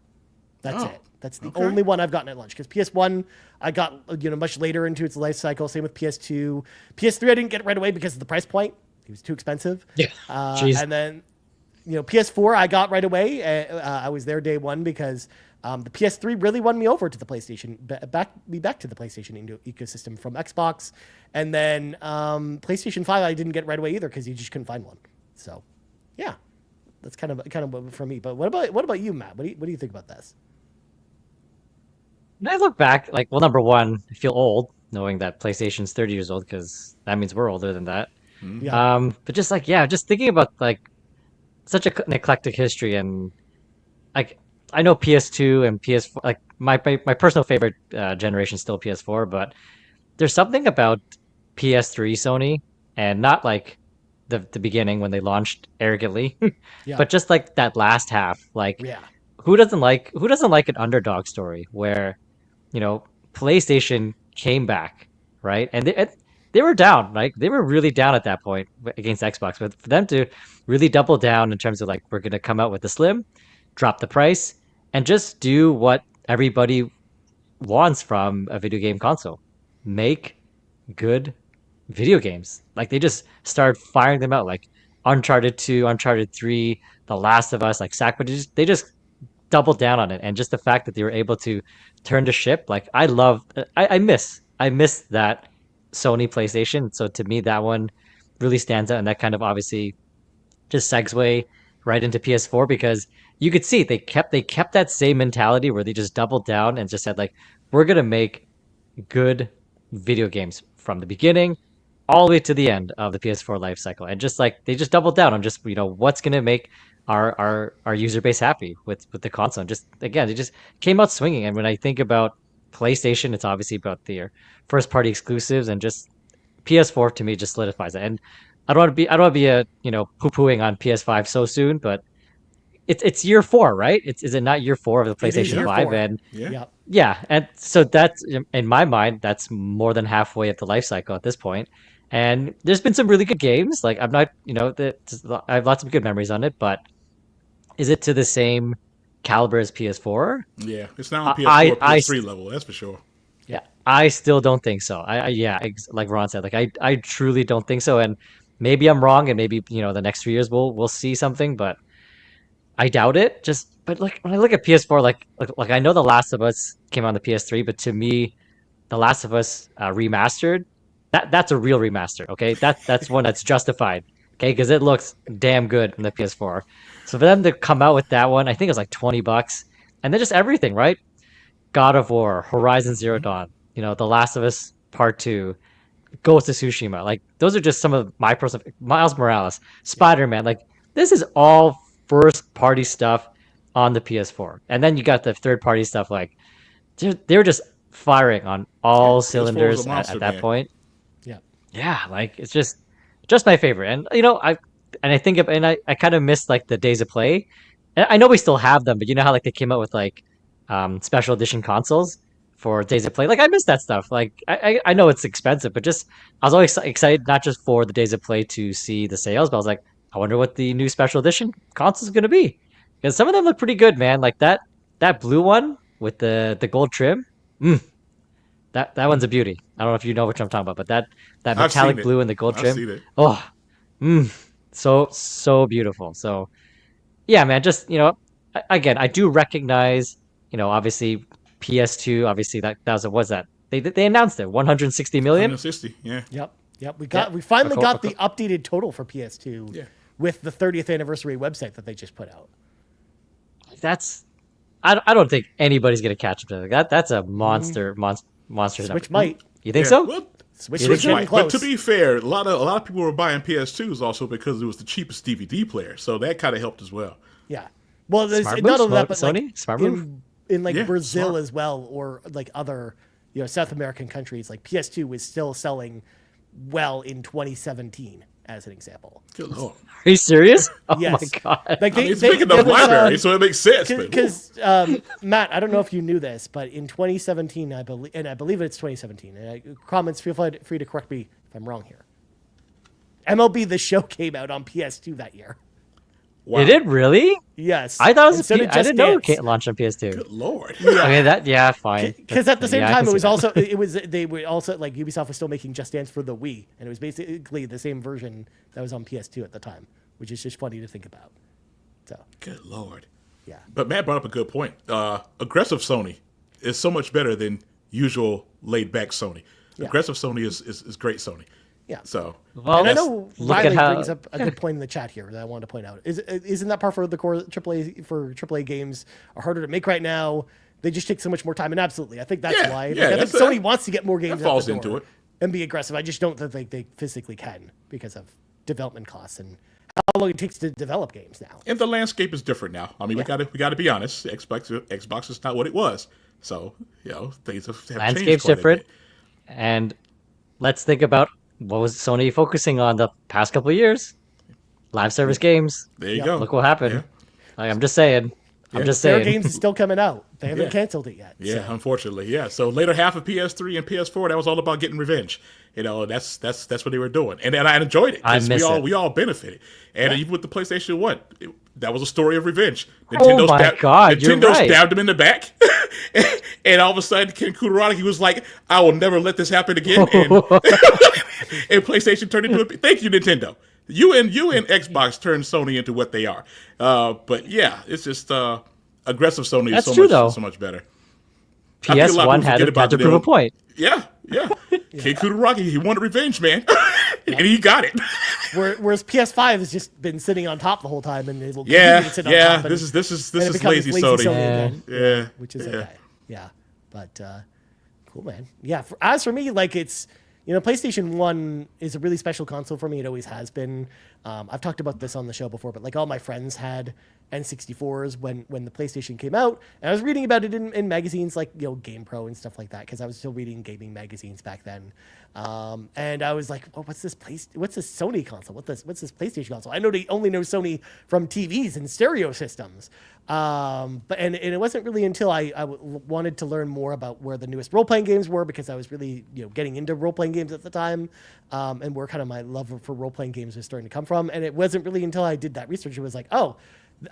That's it. That's the only one I've gotten at launch. Because PS1, I got much later into its life cycle. Same with PS2. PS3, I didn't get right away because of the price point. It was too expensive. Yeah. And then, PS4, I got right away. I was there day one because the PS3 really won me over to the PlayStation, back to the PlayStation ecosystem from Xbox. And then PlayStation 5, I didn't get right away either because you just couldn't find one. So, yeah, that's kind of for me. But what about you, Matt? What do you think about this? When I look back, number one, I feel old knowing that PlayStation's 30 years old because that means we're older than that. Yeah. But just just thinking about such an eclectic history, and I know PS2 and PS4, my personal favorite generation is still PS4, but there's something about PS3 Sony, and not the beginning when they launched arrogantly, but just that last half. Who doesn't like an underdog story where PlayStation came back, right? And they were down, they were really down at that point against Xbox. But for them to really double down in terms of we're going to come out with the Slim, drop the price, and just do what everybody wants from a video game console: make good video games. They just started firing them out, Uncharted 2, Uncharted 3, The Last of Us, Sackboy. They just doubled down on it, and just the fact that they were able to turn the ship, I miss that Sony PlayStation. So to me, that one really stands out, and that kind of obviously just segue right into PS4 because you could see they kept that same mentality where they just doubled down and just said we're gonna make good video games from the beginning all the way to the end of the PS4 life cycle, and just they just doubled down on just what's gonna make our user base happy with the console. And just again, they just came out swinging. And when I think about PlayStation, it's obviously about their first party exclusives, and just PS4 to me just solidifies it. And I don't want to be poo-pooing on PS5 so soon, but it's year 4, right? Is it not year 4 of the PlayStation 5? 4. And and so that's, in my mind, that's more than halfway of the life cycle at this point. And there's been some really good games. I'm not, I have lots of good memories on it, but is it to the same caliber as PS4? Yeah, it's not on PS4, PS3 level, that's for sure. Yeah, I still don't think so. Like Ron said, I truly don't think so. And maybe I'm wrong, and maybe the next 3 years we'll see something, but I doubt it. But when I look at PS4, I know The Last of Us came on the PS3, but to me, The Last of Us remastered, that's a real remaster. Okay, that's one that's justified. Okay, because it looks damn good in the PS4. So for them to come out with that one, I think it's like $20, and then just everything, right? God of War, Horizon Zero Dawn, The Last of Us Part Two, Ghost of Tsushima. Like those are just some of my personal. Miles Morales, Spider-Man. Like this is all first party stuff on the PS4, and then you got the third party stuff. Like they're just firing on all PS4 was a cylinders monster, at that man. point. Yeah. Yeah, like it's just my favorite. And I kind of missed like the days of play. And I know we still have them, but you know how like they came out with like special edition consoles for days of play. Like I miss that stuff. Like I know it's expensive, but just I was always excited not just for the days of play to see the sales, but I was like, I wonder what the new special edition console is going to be, because some of them look pretty good, man. Like that blue one with the gold trim. That one's a beauty. I don't know if you know what I'm talking about, but that I've seen metallic it. blue and the gold I've trim. seen it. Oh, so beautiful. So yeah, man. Just again, I do recognize, obviously PS2. Obviously that was that they announced it 160 million. 160, yeah. Yep. Yeah. We finally Cool, got cool. the updated total for PS2 Yeah. with the 30th anniversary website that they just put out. That's I don't think anybody's gonna catch up to that. That's a monster monster. Switch number. might. You think Yeah, so? well, Switch You is think getting so? close. But to be fair, a lot of people were buying PS2s also because it was the cheapest DVD player, so that kind of helped as well. Yeah. Well, there's Smart not move, only that, but Sony? like Smart move? in like Yeah, Brazil smart. as well, or like other South American countries, like PS2 was still selling well in 2017, as an example. Good lord. Are you serious? Oh Yes. my god. Like I mean, it's big enough library, so it makes sense. But because Matt, I don't know if you knew this, but in 2017, I believe it's 2017. Comments, feel free to correct me if I'm wrong here. MLB The Show came out on PS2 that year. wow. It did really? Yes, I thought it was. And so did I Just didn't know it Dance. can't launch on PS2. Good lord. Okay, fine. Because at the same Yeah, I time, can it see was that. also they were also like Ubisoft was still making Just Dance for the Wii, and it was basically the same version that was on PS2 at the time, which is just funny to think about. So Good lord. yeah, But Matt brought up a good point. Aggressive Sony is so much better than usual laid back Sony. Yeah. Aggressive Sony is great Sony. yeah. So Well, And I let's know look at Riley how- brings up a good point in the chat here that I wanted to point out. Isn't that part for the core AAA games are harder to make right now? They just take so much more time, and absolutely, I think that's Yeah, why. yeah, I think that's Sony wants to get more games that falls out the into door it. and be aggressive. I just don't think they physically can because of development costs and how long it takes to develop games now. and the landscape is different now. I mean, we gotta be honest. Xbox is not what it was. So things have changed Landscape's quite a different. bit. And let's think about what was Sony focusing on the past couple of years. Live service games. There you go. Look what happened. Yeah. Like, I'm just saying. I'm just Their saying. games is still coming out. They haven't Yeah. canceled it yet. Yeah, so. unfortunately, yeah. So later half of PS3 and PS4, that was all about getting revenge. That's what they were doing, and I enjoyed it. I 'cause miss it. we all benefited, and even with the PlayStation 1, that was a story of revenge. Oh my God, you're Nintendo right. stabbed him in the back, and all of a sudden, Ken Kutaragi was like, "I will never let this happen again," and, and PlayStation turned into a. Thank you, Nintendo. You and Xbox turned Sony into what they are. But yeah, it's just aggressive Sony That's is true, though. so much better. I think a lot of PS1 people had forget to about prove a the- point. Yeah. Ken Kutaragi, he wanted revenge, man, and he got it. Whereas PS5 has just been sitting on top the whole time, and it will continue Yeah, to sit on yeah. top. and- This is and it becomes lazy Sony. again, Yeah, which is yeah. okay. Yeah, but cool, man. Yeah, as for me, like it's PlayStation 1 is a really special console for me. It always has been. I've talked about this on the show before, but like all my friends had N64s when the PlayStation came out, and I was reading about it in magazines like Game Pro and stuff like that because I was still reading gaming magazines back then. And I was like, oh, what's this Sony console? What's this PlayStation console? I only know Sony from TVs and stereo systems. But it wasn't really until I wanted to learn more about where the newest role-playing games were, because I was really getting into role-playing games at the time, and where kind of my love for role-playing games was starting to come from. And it wasn't really until I did that research it was like, oh,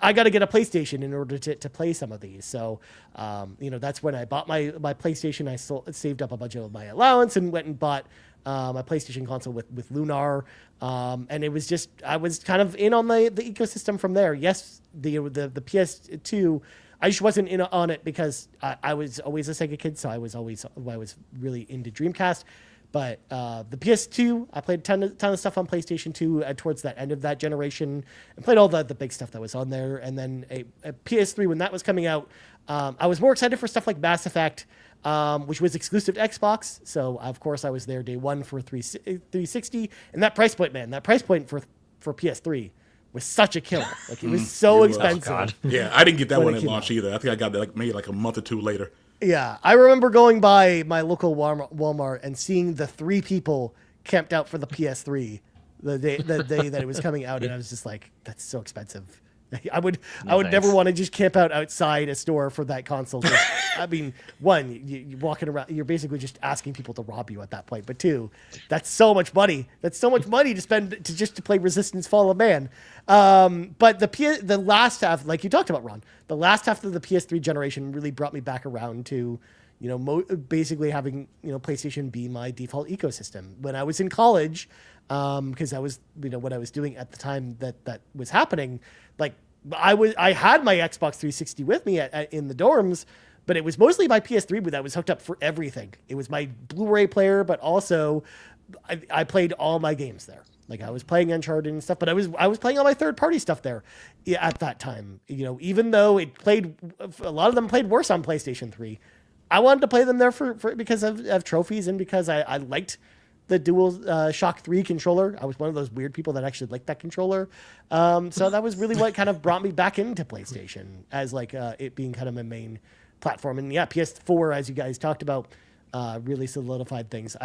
I got to get a PlayStation in order to play some of these. So, that's when I bought my PlayStation. I saved up a bunch of my allowance and went and bought my PlayStation console with Lunar. And it was just, I was kind of in on the ecosystem from there. Yes, the PS2, I just wasn't in on it because I was always a Sega kid, so I was really into Dreamcast. But the PS2, I played a ton of stuff on PlayStation 2 towards that end of that generation, and played all the big stuff that was on there. And then a PS3, when that was coming out, I was more excited for stuff like Mass Effect, which was exclusive to Xbox. So, of course, I was there day one for 360. And that price point, man, for PS3 was such a killer. Like, it was so expensive. God. Yeah, I didn't get that one at launch either. I think I got that maybe like a month or two later. Yeah, I remember going by my local Walmart and seeing the 3 people camped out for the PS3 the day that it was coming out, and I was just like, "That's so expensive." I would never want to just camp out outside a store for that console. I mean, one, you're walking around, you're basically just asking people to rob you at that point. But 2, that's so much money. That's so much money to spend to play Resistance: Fall of Man. But the last half, like you talked about, Ron, the last half of the PS3 generation really brought me back around to, basically having, PlayStation be my default ecosystem. When I was in college, because I was, what I was doing at the time that was happening, like I had my Xbox 360 with me in the dorms, but it was mostly my PS3 that was hooked up for everything. It was my Blu-ray player, but also I played all my games there. Like, I was playing Uncharted and stuff, but I was playing all my third-party stuff there at that time. Even though a lot of them played worse on PlayStation 3, I wanted to play them there for because of trophies and because I liked the Dual Shock 3 controller. I was one of those weird people that actually liked that controller. So that was really what kind of brought me back into PlayStation as like it being kind of my main platform. And yeah, PS4, as you guys talked about, really solidified things.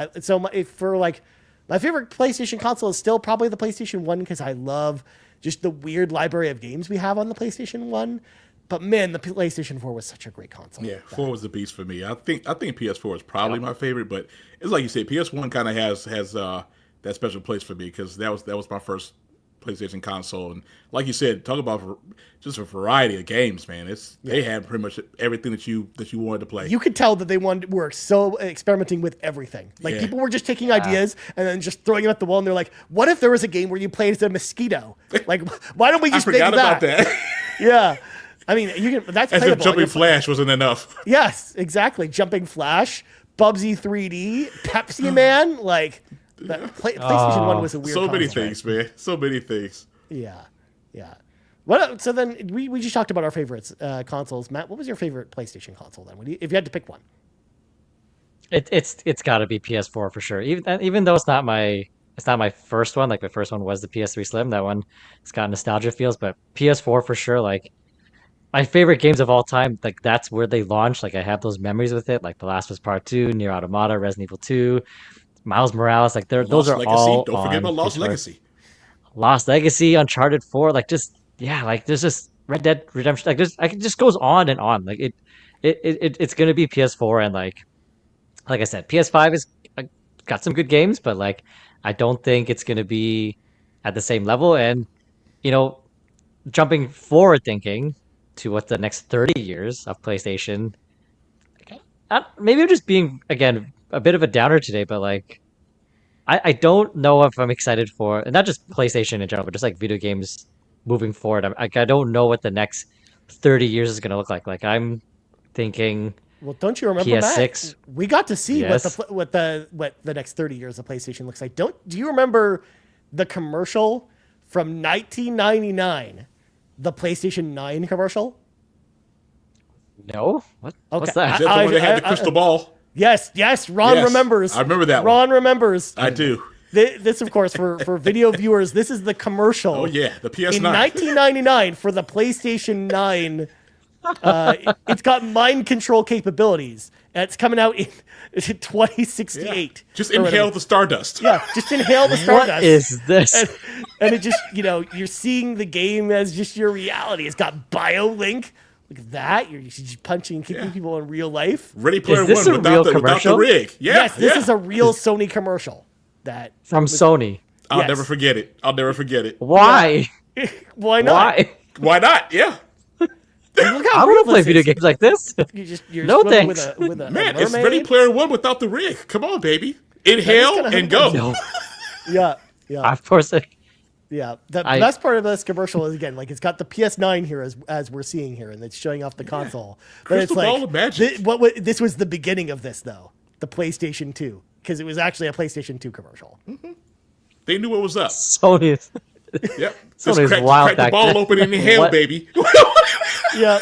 My favorite PlayStation console is still probably the PlayStation 1 because I love just the weird library of games we have on the PlayStation 1. But man, the PlayStation 4 was such a great console. Yeah, 4 was the beast for me. I think PS4 is probably my favorite, but it's like you said, PS1 kind of has that special place for me because that was my first PlayStation console, and like you said, talk about just a variety of games, man. They had pretty much everything that you wanted to play. You could tell that they were so experimenting with everything. Like people were just taking ideas and then just throwing them at the wall, and they're like, "What if there was a game where you played as a mosquito? Like, why don't we just make that?" about that. Yeah. I mean, that's as if Jumping Flash wasn't enough. Yes, exactly. Jumping Flash, Bubsy 3D, Pepsi Man, like PlayStation 1 was a weird. So many things, man. So many things. Yeah. What? So then we just talked about our favorites consoles. Matt, what was your favorite PlayStation console then? If you had to pick one? It's got to be PS4 for sure. Even though it's not my first one. Like my first one was the PS3 Slim. That one, it's got nostalgia feels, but PS4 for sure. Like my favorite games of all time, like that's where they launched. Like I have those memories with it, like The Last of Us Part 2, Nier Automata, Resident Evil 2, Miles Morales. Like those are Legacy. all. Don't forget about Lost Legacy. Lost Legacy, Uncharted 4, like just like there's just Red Dead Redemption. Like it just goes on and on. Like it's gonna be PS4, and like I said, PS5 is got some good games, but like I don't think it's gonna be at the same level. And jumping forward thinking to what the next 30 years of PlayStation, maybe I'm just being, again, a bit of a downer today, but like I don't know if I'm excited for, and not just PlayStation in general, but just like video games moving forward. I don't know what the next 30 years is going to look like. Like I'm thinking, well, don't you remember PS6? Matt? We got to see Yes. what the next 30 years of PlayStation looks like. Do you remember the commercial from 1999? The PlayStation 9 commercial? No? What's that? Is that the one that had the crystal ball? Yes. Ron remembers. I remember that Ron remembers. I do. This, of course, for video viewers, this is the commercial. Oh, yeah, the PS9. In 1999, for the PlayStation 9, it's got mind control capabilities. And it's coming out in 2068. Yeah. Just inhale the stardust. Yeah, just inhale the stardust. What is this? And it just, you're seeing the game as just your reality. It's got BioLink. Look at that. You're just punching and kicking people in real life. Ready Player this One a without real the commercial? rig. Yeah, Yes, this is a real Sony commercial. From Sony. I'll never forget it. Why? Why not? Why not? Yeah. Look I how want to play ruthless video it is. games like this. You're No swimming thanks. with a Man, mermaid. it's Ready Player One without the rig. Come on, baby. Inhale kinda and go. No. Yeah. Of course. Yeah, the best part of this commercial is again, like it's got the PS9 here as we're seeing here, and it's showing off the console. But Crystal it's ball like of magic. this was the beginning of this though, the PlayStation 2, because it was actually a PlayStation 2 commercial. They knew what was up. Sony's. Yep. Sony's Just wild crack the back ball then. open and inhale, What? baby. Yeah,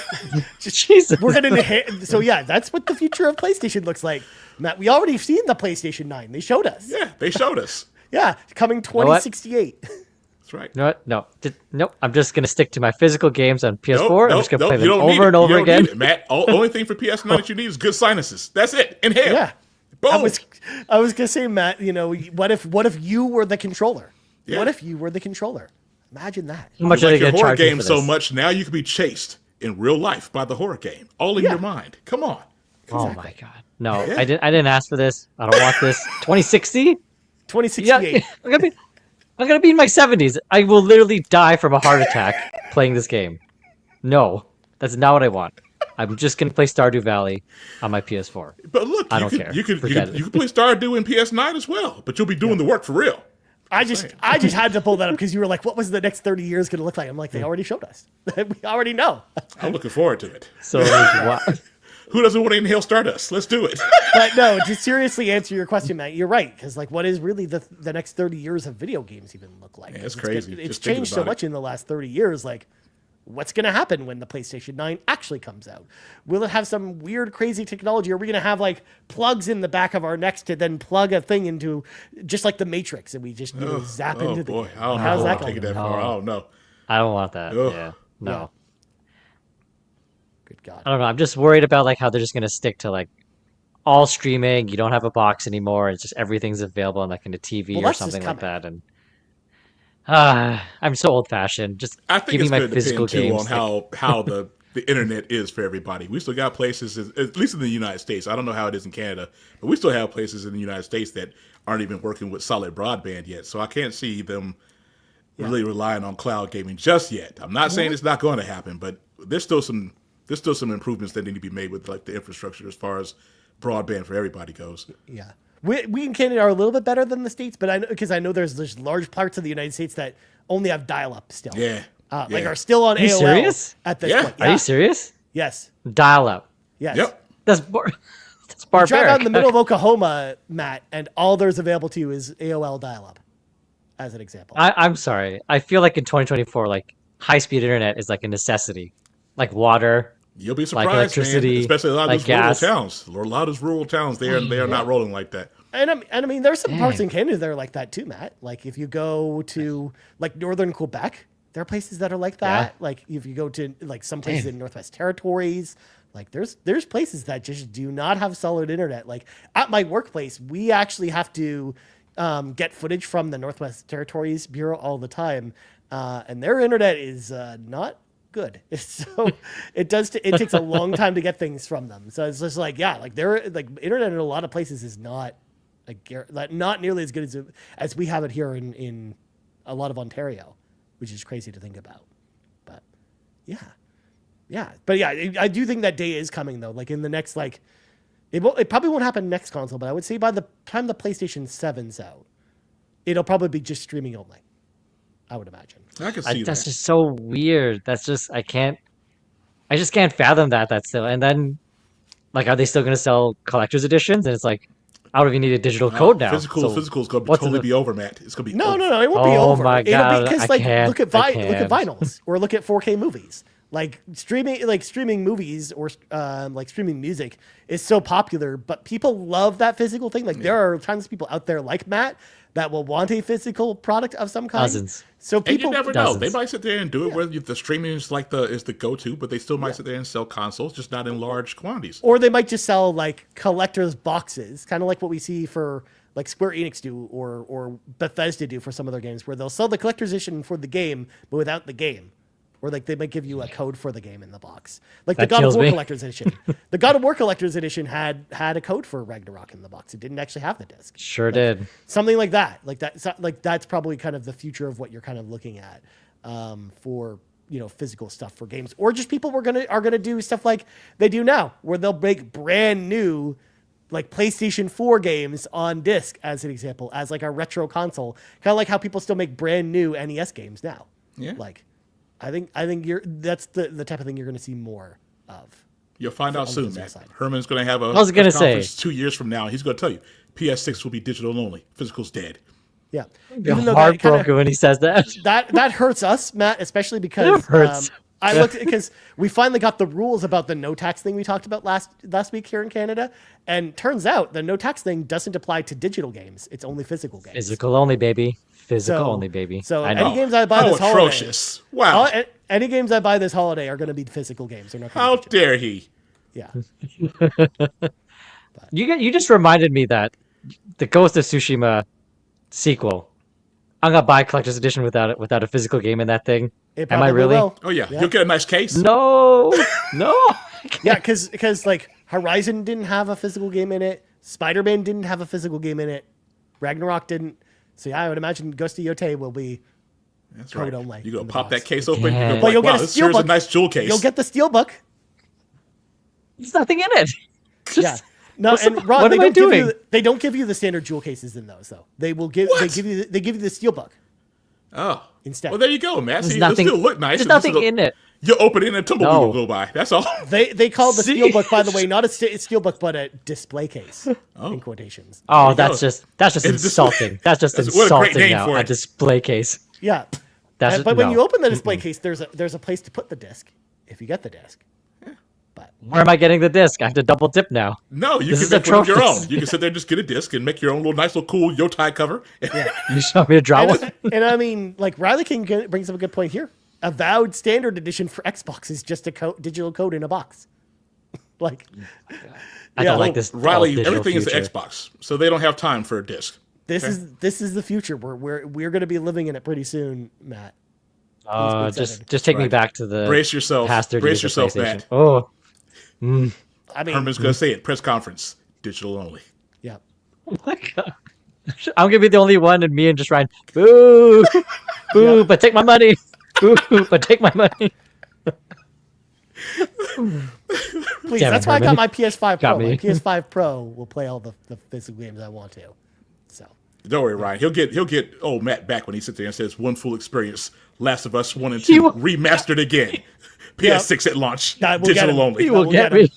Jesus. we're gonna so yeah, that's what the future of PlayStation looks like, Matt. We already seen the PlayStation 9. They showed us. Yeah, they showed us. Yeah, coming 2068. That's right. You know what? No. Nope. I'm just going to stick to my physical games on PS4. Nope, I'm just going to play you them don't need over it. and over You don't again. need it, Matt. Only thing for PS9 that you need is good sinuses. That's it. Inhale. Yeah. Boom. I was gonna say, Matt, you know, what if you were the controller? Yeah. What if you were the controller? Imagine that. How much You are they like your going to horror charge me game for so this? much, now you can be chased in real life by the horror game. All in Yeah. your mind. Come on. Oh my god. No, Yeah. I didn't ask for this. I don't want this. 2060? Yeah, 2068. I'm gonna be in my 70s. I will literally die from a heart attack playing this game. No, that's not what I want. I'm just gonna play Stardew Valley on my PS4. But look, I you don't could, care. You could Forget it. play Stardew in PS9 as well, but you'll be doing the work for real. I just had to pull that up because you were like, what was the next 30 years going to look like? I'm like, they already showed us. We already know. I'm looking forward to it. So wow. Who doesn't want to inhale Stardust? Let's do it. But no, to seriously answer your question, Matt, you're right. Because like, what is really the next 30 years of video games even look like? Yeah, it's gonna- crazy. It's Just thinking changed so about it. much in the last 30 years. Like, what's going to happen when the PlayStation 9 actually comes out? Will it have some weird, crazy technology? Are we going to have like plugs in the back of our necks to then plug a thing into, just like the Matrix, and we just zap Oh into the boy, game? I don't know. How's I'll that take it going? that far. I don't know. I don't want that. Ugh. Yeah. No. Yeah. Good God. I don't know. I'm just worried about like how they're just gonna stick to like all streaming. You don't have a box anymore. It's just everything's available on like in a TV Well, or that's just something like coming. that. And I'm so old fashioned. Just I think give me it's my going to physical depend too games. on how the internet is for everybody. We still got places, at least in the United States. I don't know how it is in Canada, but we still have places in the United States that aren't even working with solid broadband yet. So I can't see them really relying on cloud gaming just yet. I'm not saying it's not going to happen, but there's still some improvements that need to be made with like the infrastructure as far as broadband for everybody goes. Yeah. We in Canada are a little bit better than the States, but I know there's large parts of the United States that only have dial-up still. Yeah. Like are still on you AOL serious? at this Yeah. point. Are you serious? Yes. Dial up. Yes. Yep. That's Drive barbaric. out in the middle of Oklahoma, Matt, and all there's available to you is AOL dial-up, as an example. I'm sorry. I feel like in 2024, like high speed internet is like a necessity, like water. You'll be Like surprised, electricity, man. Especially a lot of like those gas. rural towns. A lot of those rural towns, they are not rolling like that. And I mean, there's some parts Dang. in Canada that are like that too, Matt. Like if you go to like northern Quebec, there are places that are like that. Yeah. Like if you go to like some places Damn. in Northwest Territories, like there's places that just do not have solid internet. Like at my workplace, we actually have to get footage from the Northwest Territories Bureau all the time, and their internet is not good. So it takes a long time to get things from them. So it's just like, yeah, like their like internet in a lot of places is not not nearly as good as we have it here in a lot of Ontario, which is crazy to think about. But but I do think that day is coming though. Like in the next it probably won't happen next console, but I would say by the time the PlayStation 7's out, it'll probably be just streaming only. I would imagine. I can see That's that. just so weird. That's just I just can't fathom that still. And then, like, are they still going to sell collector's editions? And it's like, I don't even need a digital code now. Physical So is going to what's in totally the- be over, Matt. It's going to be No, over. it won't be Oh over. my It'll God, be because I can't. look at I vinyls or look at 4K movies. Like streaming movies or like streaming music is so popular, but people love that physical thing. Like there are tons of people out there like Matt that will want a physical product of some kind. Dozens. So And people you never know. Dozens. They might sit there and do it where the streaming is is the go-to, but they still might sit there and sell consoles, just not in large quantities. or they might just sell like collector's boxes, kind of like what we see for like Square Enix do or Bethesda do for some of their games, where they'll sell the collector's edition for the game, but without the game. Or like they might give you a code for the game in the box. Like the That God of kills War me. Collector's Edition. The God of War Collector's Edition had a code for Ragnarok in the box. It didn't actually have the disc. Sure did. Something like that. Like that's probably kind of the future of what you're kind of looking at for physical stuff for games. Or just people are gonna do stuff like they do now, where they'll make brand new like PlayStation 4 games on disc, as an example, as like a retro console, kind of like how people still make brand new NES games now. Yeah. Like, I think that's the type of thing you're going to see more of. You'll find out the soon, physical man. side. Herman's going to have a I was gonna press say. conference 2 years from now. He's going to tell you PS6 will be digital only. Physical's dead. Yeah. You're Even though heartbroken when he says that. that hurts us, Matt, especially because It hurts. I looked because we finally got the rules about the no tax thing we talked about last week here in Canada, and turns out the no tax thing doesn't apply to digital games. It's only physical games. Physical only, baby. Physical So- only, baby. So I know. any games I buy How this holiday, atrocious. Wow. any games I buy this holiday are going to be physical games. They're not. Gonna How be digital. dare he? Yeah. You just reminded me that the Ghost of Tsushima sequel. I'm gonna buy a collector's edition without a physical game in that thing. It Am I probably really? will. Oh, yeah. You'll get a nice case. No, no. Yeah, because like Horizon didn't have a physical game in it. Spider-Man didn't have a physical game in it. Ragnarok didn't. So yeah, I would imagine Ghost of Yote will be. That's Code right. only You go in the pop box. that case open. Yeah. You go But you'll like, get wow, a this here's a steelbook. nice jewel case. You'll get the steelbook. There's nothing in it. Yeah. No, What's and the- Ron, what they am I don't give doing? you they don't give you the standard jewel cases in those though. They give you the steelbook. Oh. Instead. Well, there you go, man. There's See, nothing. it'll still look nice. There's It's just nothing in it. You open it and a tumbleweed No. will go by. That's all. They call the See? steelbook, by the way, not a steelbook, but a display case in quotations. Oh, you that's go. just It's a display- insulting. That's just That's- what a great insulting name now. for A it. display case. Yeah. That's But when no. you open the display case, there's a place to put the disc if you get the disc. But Where am I getting the disc? I have to double dip now. No, you This can is make one of your atrocious. own. You can sit there and just get a disc and make your own little nice little cool yotai cover. You show me to draw one. and I mean, like Riley King brings up a good point here. Avowed standard edition for Xbox is just a digital code in a box. Like, I Yeah. don't like this. Riley, digital everything is the future. Xbox, so they don't have time for a disc. this is the future. We're going to be living in it pretty soon, Matt. Please be excited. Just take me Right. back to the Brace yourself. past 30 Brace years of yourself, PlayStation. Matt. Oh, I mean, Herman's going to say it. Press conference. Digital only. yeah. my God. I'm gonna be the only one, and me and just Ryan. Boo, boo! But take my money. Boo! But take my money. Please, Damn it, that's why I got Herman. my PS5 Got Pro. My me. PS5 Pro will play all the physical games I want to. So, Don't worry, Ryan. He'll get old Matt back when he sits there and says one full experience. Last of Us 1 and He 2 will- remastered again. PS6 at launch. Nah, we'll get digital him. only. He will we'll get get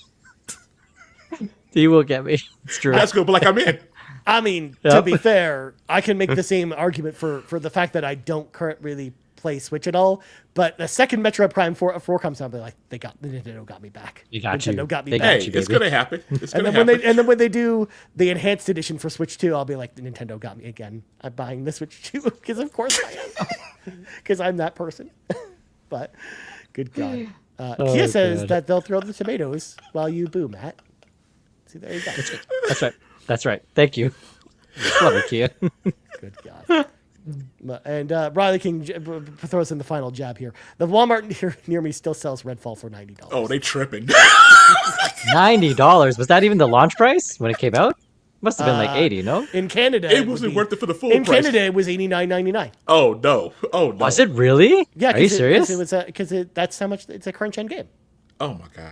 me. He will get me. It's true. That's good, but like I'm in. I mean, to Yep. be fair, I can make the same argument for the fact that I don't really play Switch at all. But the second Metroid Prime 4 comes out, I'll be like, Nintendo got me back. They got Nintendo you. got me They back. got Hey, you, it's baby. gonna happen. It's And gonna then happen. when they do the enhanced edition for Switch 2, I'll be like, Nintendo got me again. I'm buying the Switch 2 because of course I am, because I'm that person. But good God, Kia says God. that they'll throw the tomatoes while you boo, Matt. See, there you go. That's right. That's right. Thank you. Love it, Kia. Good God. And Riley King throws in the final jab here. The Walmart near me still sells Redfall for $90. Oh, they tripping. $90. Was that even the launch price when it came out? Must have been like 80, no? In Canada, It would wasn't be- worth it for the full In price. Canada, it was $89.99. Oh no. Oh no. Was it really? Yeah, Are you serious? It was because that's how much it's a current gen game. Oh my god.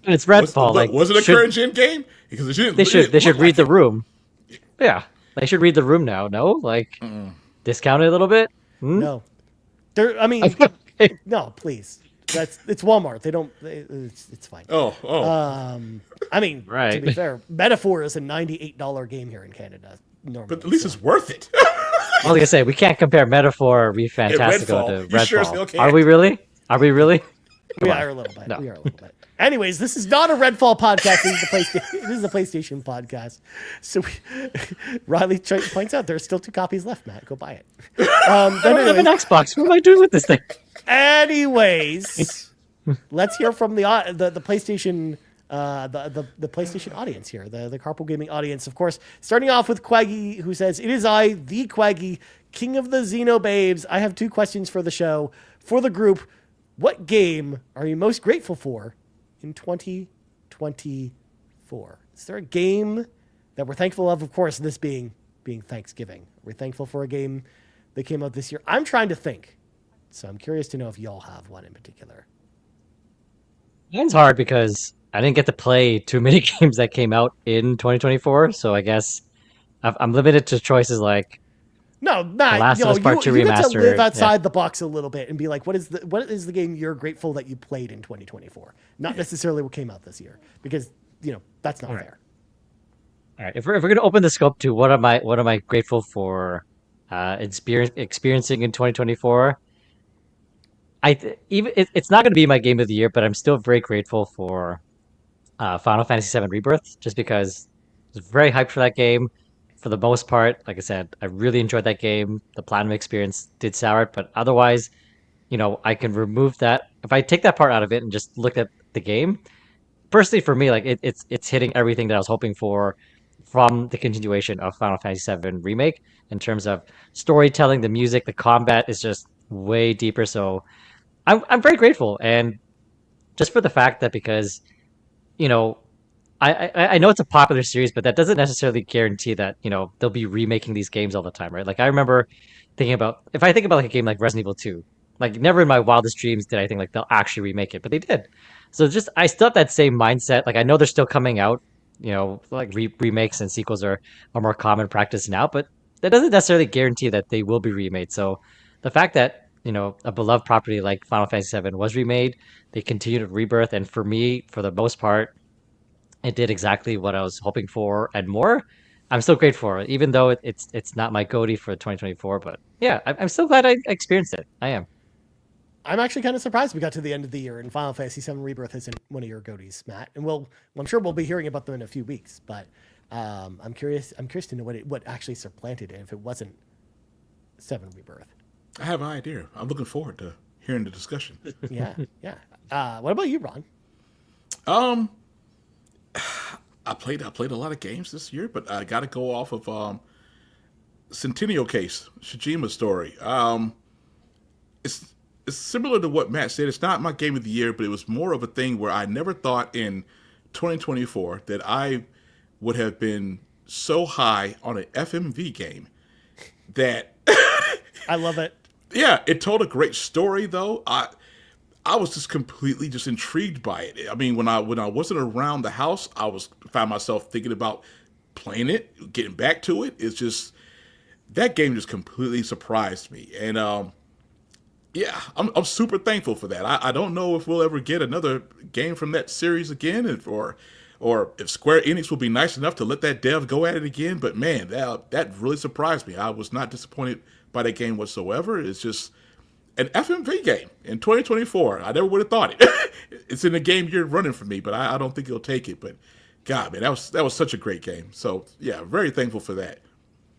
It's Redfall. Like, was it a should- current gen game? Because it didn't. They should look read like the it. room. Yeah, they should read the room now. No, like discount it a little bit. No, I mean, no, please. It's Walmart. They don't. It's fine. Oh. I mean, to Right. be fair, Metaphor is a $98 game here in Canada. Normally, but at least it's worth it. I was gonna say we can't compare Metaphor or Fantastico to Redfall. You sure Redfall. still can't. Are we really? Are we really? we on. are a little bit. No. We are a little bit. Anyways, this is not a Redfall podcast. This is the PlayStation podcast. So Riley points out there's still 2 copies left. Matt, go buy it. I don't have an Xbox. What am I doing with this thing? Anyways, let's hear from the PlayStation the PlayStation audience here, the Carpool Gaming audience. Of course, starting off with Quaggy, who says, "It is I, the Quaggy, king of the Xenobabes. I have 2 questions for the show. For the group, what game are you most grateful for in 2024? Is there a game that we're thankful of? Of course, this being Thanksgiving. We're thankful for a game that came out this year. I'm trying to think. So I'm curious to know if y'all have one in particular. Mine's hard because I didn't get to play too many games that came out in 2024, so I guess I'm limited to choices like No, The Matt, Last of Us Part 2 you get to live remastered. Yeah. outside the box a little bit and be like, what is the game you're grateful that you played in 2024? Not necessarily what came out this year, because that's not fair. All right, if we're gonna open the scope to what am I grateful for, experiencing in 2024, it's not gonna be my game of the year, but I'm still very grateful for Final Fantasy VII Rebirth, just because I was very hyped for that game. For the most part, like I said, I really enjoyed that game. The platinum experience did sour it, but otherwise, I can remove that. If I take that part out of it and just look at the game, personally for me, like it's hitting everything that I was hoping for from the continuation of Final Fantasy VII Remake in terms of storytelling, the music, the combat is just way deeper. So I'm very grateful, and just for the fact that because you know I know it's a popular series, but that doesn't necessarily guarantee that they'll be remaking these games all the time, right? Like I remember thinking about if I think about like a game like Resident Evil 2, like never in my wildest dreams did I think like they'll actually remake it, but they did. So just I still have that same mindset. Like I know they're still coming out, like remakes and sequels are more common practice now, but that doesn't necessarily guarantee that they will be remade. So the fact that a beloved property like Final Fantasy VII was remade, they continued Rebirth, and for me, for the most part, it did exactly what I was hoping for and more. I'm still grateful for it, even though it's not my goatee for 2024. But yeah, I'm still glad I experienced it. I am. I'm actually kind of surprised we got to the end of the year and Final Fantasy VII Rebirth isn't one of your goatees, Matt. And I'm sure we'll be hearing about them in a few weeks. But I'm curious to know what actually supplanted it if it wasn't Seven Rebirth. I have an idea. I'm looking forward to hearing the discussion. Yeah. What about you, Ron? I played a lot of games this year, but I got to go off of Centennial Case, Shijima's story. It's similar to what Matt said. It's not my game of the year, but it was more of a thing where I never thought in 2024 that I would have been so high on an FMV game that I love it. Yeah, it told a great story though. I was just completely just intrigued by it. I mean, when I wasn't around the house, found myself thinking about playing it, getting back to it. It's just that game just completely surprised me, and yeah, I'm super thankful for that. I don't know if we'll ever get another game from that series again, or if Square Enix will be nice enough to let that dev go at it again. But man, that really surprised me. I was not disappointed by that game whatsoever. It's just an FMV game in 2024. I never would have thought it. It's in the game year running for me, but I don't think it'll take it. But God, man, that was such a great game. So yeah, very thankful for that.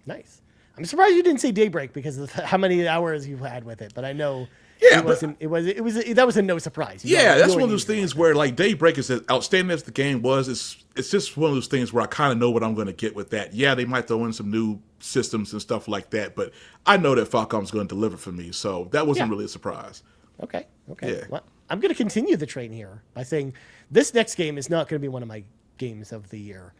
Nice. I'm surprised you didn't say Daybreak because of how many hours you've had with it, but I know Yeah, that was a no surprise. Yeah, that's one of those things where like Daybreak is as outstanding as the game was. It's just one of those things where I kind of know what I'm going to get with that. Yeah, they might throw in some new systems and stuff like that, but I know that Falcom's going to deliver for me, so that wasn't really a surprise. Okay. Yeah. Well, I'm going to continue the train here by saying this next game is not going to be one of my games of the year.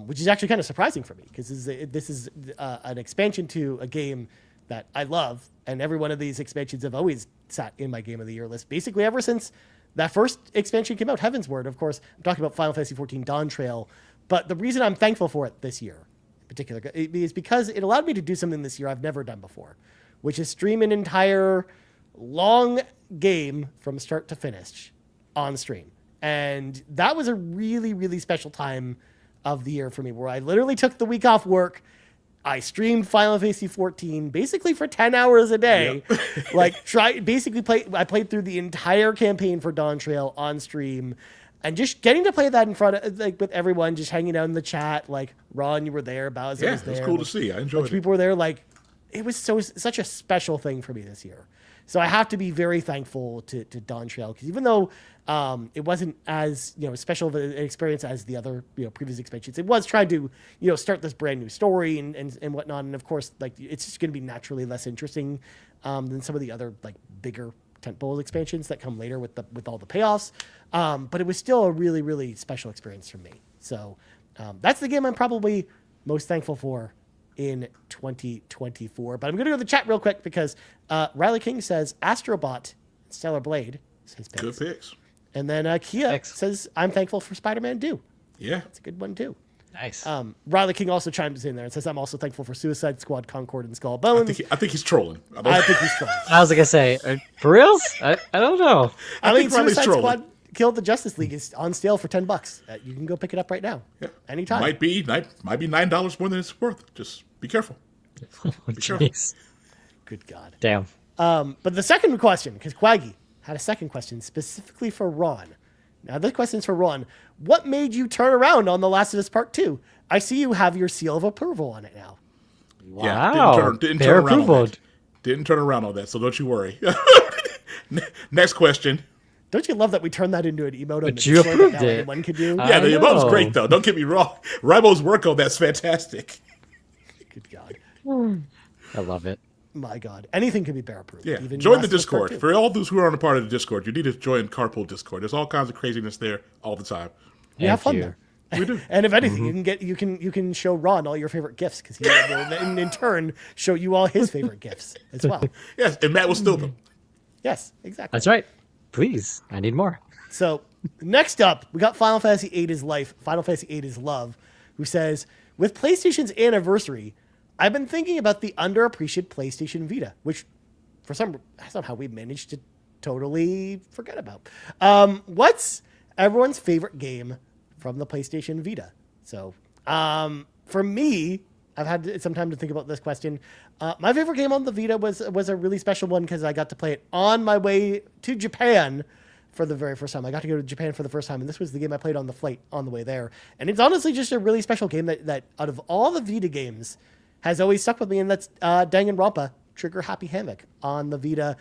Which is actually kind of surprising for me because this is an expansion to a game that I love, and every one of these expansions have always sat in my game of the year list basically ever since that first expansion came out, Heaven's Word. Of course, I'm talking about Final Fantasy XIV Dawn Trail, but the reason I'm thankful for it this year in particular is because it allowed me to do something this year I've never done before, which is stream an entire long game from start to finish on stream. And that was a really, really special time of the year for me, where I literally took the week off work. I streamed Final Fantasy XIV basically for 10 hours a day. Yep. I played through the entire campaign for Dawn Trail on stream, and just getting to play that in front of with everyone, just hanging out in the chat. Like Ron, you were there, Bowser was there. Yeah, it was cool to see. I enjoyed it. People were there. Like it was such a special thing for me this year. So I have to be very thankful to Dawn Trail, because even though it wasn't as special of an experience as the other previous expansions, it was trying to start this brand new story and whatnot. And of course, like it's just going to be naturally less interesting than some of the other like bigger tentpole expansions that come later with all the payoffs. But it was still a really, really special experience for me. So that's the game I'm probably most thankful for in 2024. But I'm going to go to the chat real quick because Riley King says Astrobot, Stellar Blade. Good picks. And then Kia Thanks. says, I'm thankful for Spider-Man Do. Yeah. That's a good one, too. Nice. Riley King also chimes in there and says, I'm also thankful for Suicide Squad, Concord, and Skull I Bones. think he's trolling. I think he's strong. I was gonna say, for reals? I don't know. I mean, think Riley's Suicide trolling. Squad Killed the Justice League is on sale for $10. You can go pick it up right now. Yeah. Anytime. Might be $9 more than it's worth. Just be careful. Oh, careful. jeez. Good God. Damn. But the second question, because Cwaggy had a second question specifically for Ron. Now, this question's for Ron. What made you turn around on The Last of Us Part 2? I see you have your seal of approval on it now. Wow. Didn't Fair turn around approval. on that. Didn't turn around on that, so don't you worry. Next question. Don't you love that we turned that into an emote on But the you Discord that approved now it. anyone could do? Yeah, the I emote's know. great, though. Don't get me wrong. Ribo's work on that's fantastic. Good God. I love it. My God. Anything can be bear approved. Yeah, Even join Last the of Us Part Discord. 2. For all those who aren't a part of the Discord, you need to join Carpool Discord. There's all kinds of craziness there all the time. We have Thank fun you. there. We do. And if anything, you can show Ron all your favorite gifts because he will in turn show you all his favorite gifts as well. Yes, and Matt will steal them. Yes, exactly. That's right. Please, I need more. So next up, we got Final Fantasy VIII is Life, Final Fantasy VIII is Love, who says, with PlayStation's anniversary, I've been thinking about the underappreciated PlayStation Vita, which for somehow we managed to totally forget about. What's everyone's favorite game from the PlayStation Vita? So for me, I've had some time to think about this question. My favorite game on the Vita was a really special one because I got to play it on my way to Japan for the very first time. I got to go to Japan for the first time, and this was the game I played on the flight on the way there. And it's honestly just a really special game that out of all the Vita games has always stuck with me, and that's Danganronpa Trigger Happy Hammock on the Vita.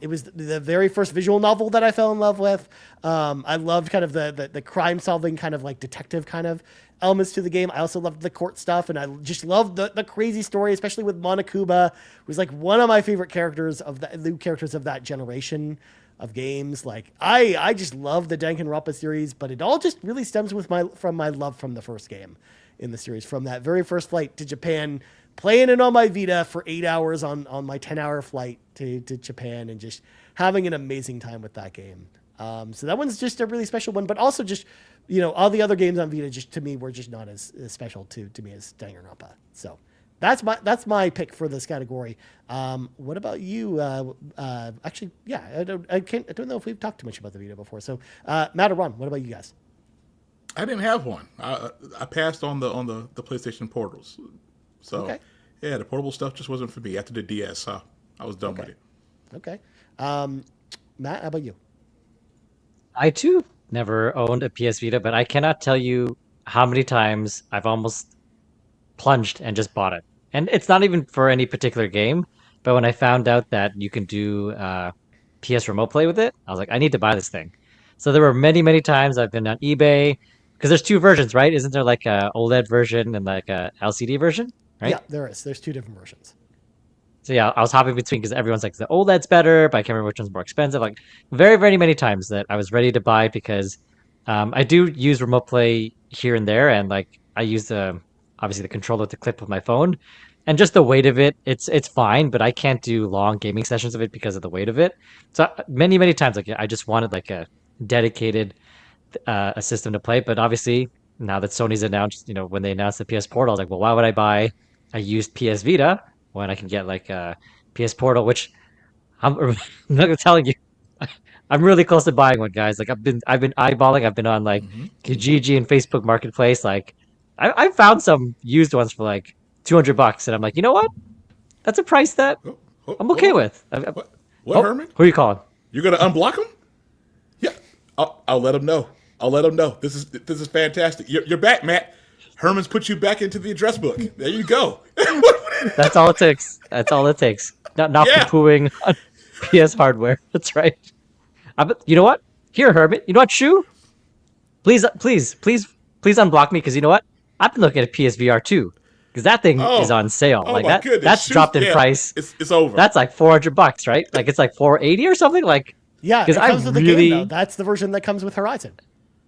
It was the very first visual novel that I fell in love with. I loved kind of the crime-solving kind of like detective kind of elements to the game. I also loved the court stuff, and I just loved the crazy story, especially with Monokuma, who was like one of my favorite characters of the characters of that generation of games. Like I just love the Danganronpa series, but it all just really stems from my love from the first game in the series, from that very first flight to Japan, playing it on my Vita for 8 hours on my 10-hour flight to Japan, and just having an amazing time with that game. So that one's just a really special one, but also just, all the other games on Vita just to me were just not as special to me as Danganronpa. So that's my pick for this category. What about you? Actually, yeah, I don't know if we've talked too much about the Vita before. So Matt or Ron, what about you guys? I didn't have one. I passed on the PlayStation portals. So Okay. yeah, the portable stuff just wasn't for me. After the DS, I was done with it. Okay. Matt, how about you? I too never owned a PS Vita, but I cannot tell you how many times I've almost plunged and just bought it. And it's not even for any particular game, but when I found out that you can do PS Remote Play with it, I was like, I need to buy this thing. So there were many, many times I've been on eBay, because there's two versions, right? Isn't there like a OLED version and like a LCD version, right? Yeah, there is. There's two different versions. So yeah, I was hopping between, because everyone's like, the OLED's better, but I can't remember which one's more expensive. Like very, very many times that I was ready to buy, because I do use Remote Play here and there, and like I use obviously the controller to clip with my phone, and just the weight of it, it's fine, but I can't do long gaming sessions of it because of the weight of it. So many, many times, like I just wanted like a dedicated a system to play. But obviously now that Sony's announced, when they announced the PS Portal, I was like, well, why would I buy a used PS Vita when I can get like a PS Portal, which I'm not telling you, I'm really close to buying one, guys. Like I've been eyeballing. I've been on like Kijiji and Facebook Marketplace. Like I found some used ones for like $200, and I'm like, you know what? That's a price that I'm okay with. What, Herman? Who are you calling? You're gonna unblock him? Yeah, I'll let him know. I'll let him know. This is fantastic. You're back, Matt. Herman's put you back into the address book. There you go. That's all it takes. That's all it takes. Not Yeah. poo-pooing on PS hardware. That's right. You know what? Here, Herman. You know what, Shu? Please unblock me, because you know what? I've been looking at PSVR 2, because that thing is on sale. Oh like my that. goodness. That's dropped in Yeah, price. It's over. That's like $400, right? Like it's like $480 or something. Like Yeah, it 'cause I comes with the really- game, though. That's the version that comes with Horizon.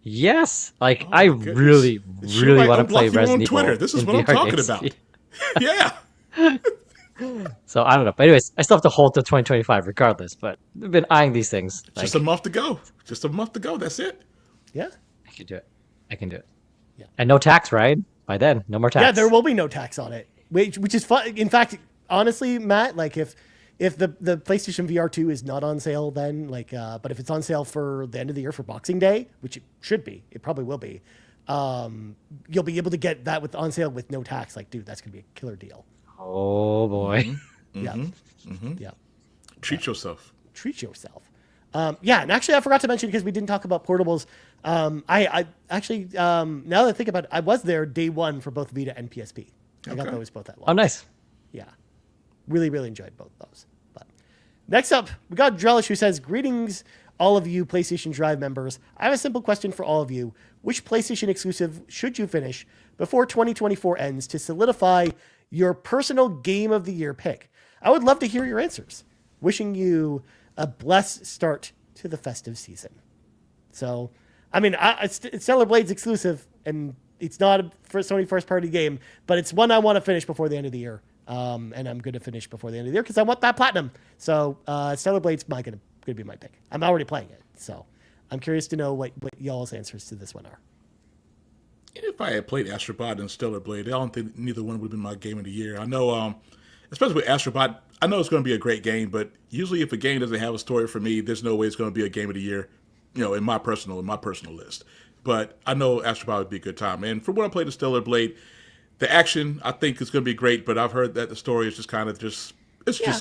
yes. Like Oh I my goodness. really Sure might want to unblock play you on Resident Twitter. Evil. This is in what I'm VR talking games. about. Yeah. So I don't know. But anyways, I still have to hold till 2025 regardless. But I've been eyeing these things. Just a month to go. Just a month to go. That's it. Yeah. I can do it. I can do it. Yeah. And no tax, right? By then, no more tax. Yeah, there will be no tax on it, which is fun. In fact, honestly, Matt, like if the PlayStation VR 2 is not on sale then, but if it's on sale for the end of the year for Boxing Day, which it should be, it probably will be, you'll be able to get that on sale with no tax. Like, dude, that's going to be a killer deal. Oh, boy. Mm-hmm. Yeah. Mm-hmm. Yeah. Treat yourself. Treat yourself. Yeah, and actually, I forgot to mention because we didn't talk about portables. I actually, now that I think about it, I was there day one for both Vita and PSP. I got those both at launch. Oh, nice. Yeah, really, really enjoyed both those. But next up, we got Drellish, who says, "Greetings, all of you PlayStation Drive members. I have a simple question for all of you. Which PlayStation exclusive should you finish before 2024 ends to solidify your personal Game of the Year pick? I would love to hear your answers. Wishing you a blessed start to the festive season." So, I mean, it's Stellar Blade's exclusive, and it's not a Sony first-party game, but it's one I want to finish before the end of the year. And I'm going to finish before the end of the year because I want that platinum. So, Stellar Blade's going to be my pick. I'm already playing it, so I'm curious to know what y'all's answers to this one are. If I had played Astrobot and Stellar Blade, I don't think neither one would have been my Game of the Year. I know, especially with Astrobot, I know it's going to be a great game, but usually if a game doesn't have a story for me, there's no way it's going to be a Game of the Year, in my personal list. But I know Astrobot would be a good time. And from what I played in Stellar Blade, the action I think is going to be great, but I've heard that the story is just kind of just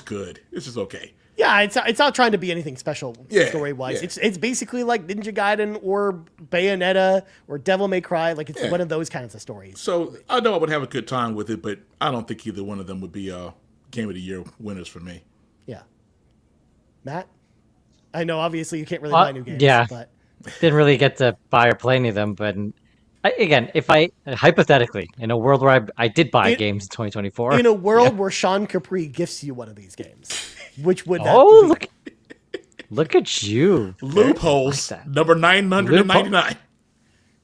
good. It's just okay. Yeah, it's not trying to be anything special story-wise. Yeah. It's basically like Ninja Gaiden or Bayonetta or Devil May Cry. Like, it's one of those kinds of stories. So I know I would have a good time with it, but I don't think either one of them would be Game of the Year winners for me. Yeah. Matt? I know, obviously, you can't really buy new games. Yeah. But Didn't really get to buy or play any of them, but again, if I, hypothetically, in a world where I did buy games in 2024. In a world where Sean Capri gifts you one of these games, which would that be? Look at you. Loopholes, like number 999.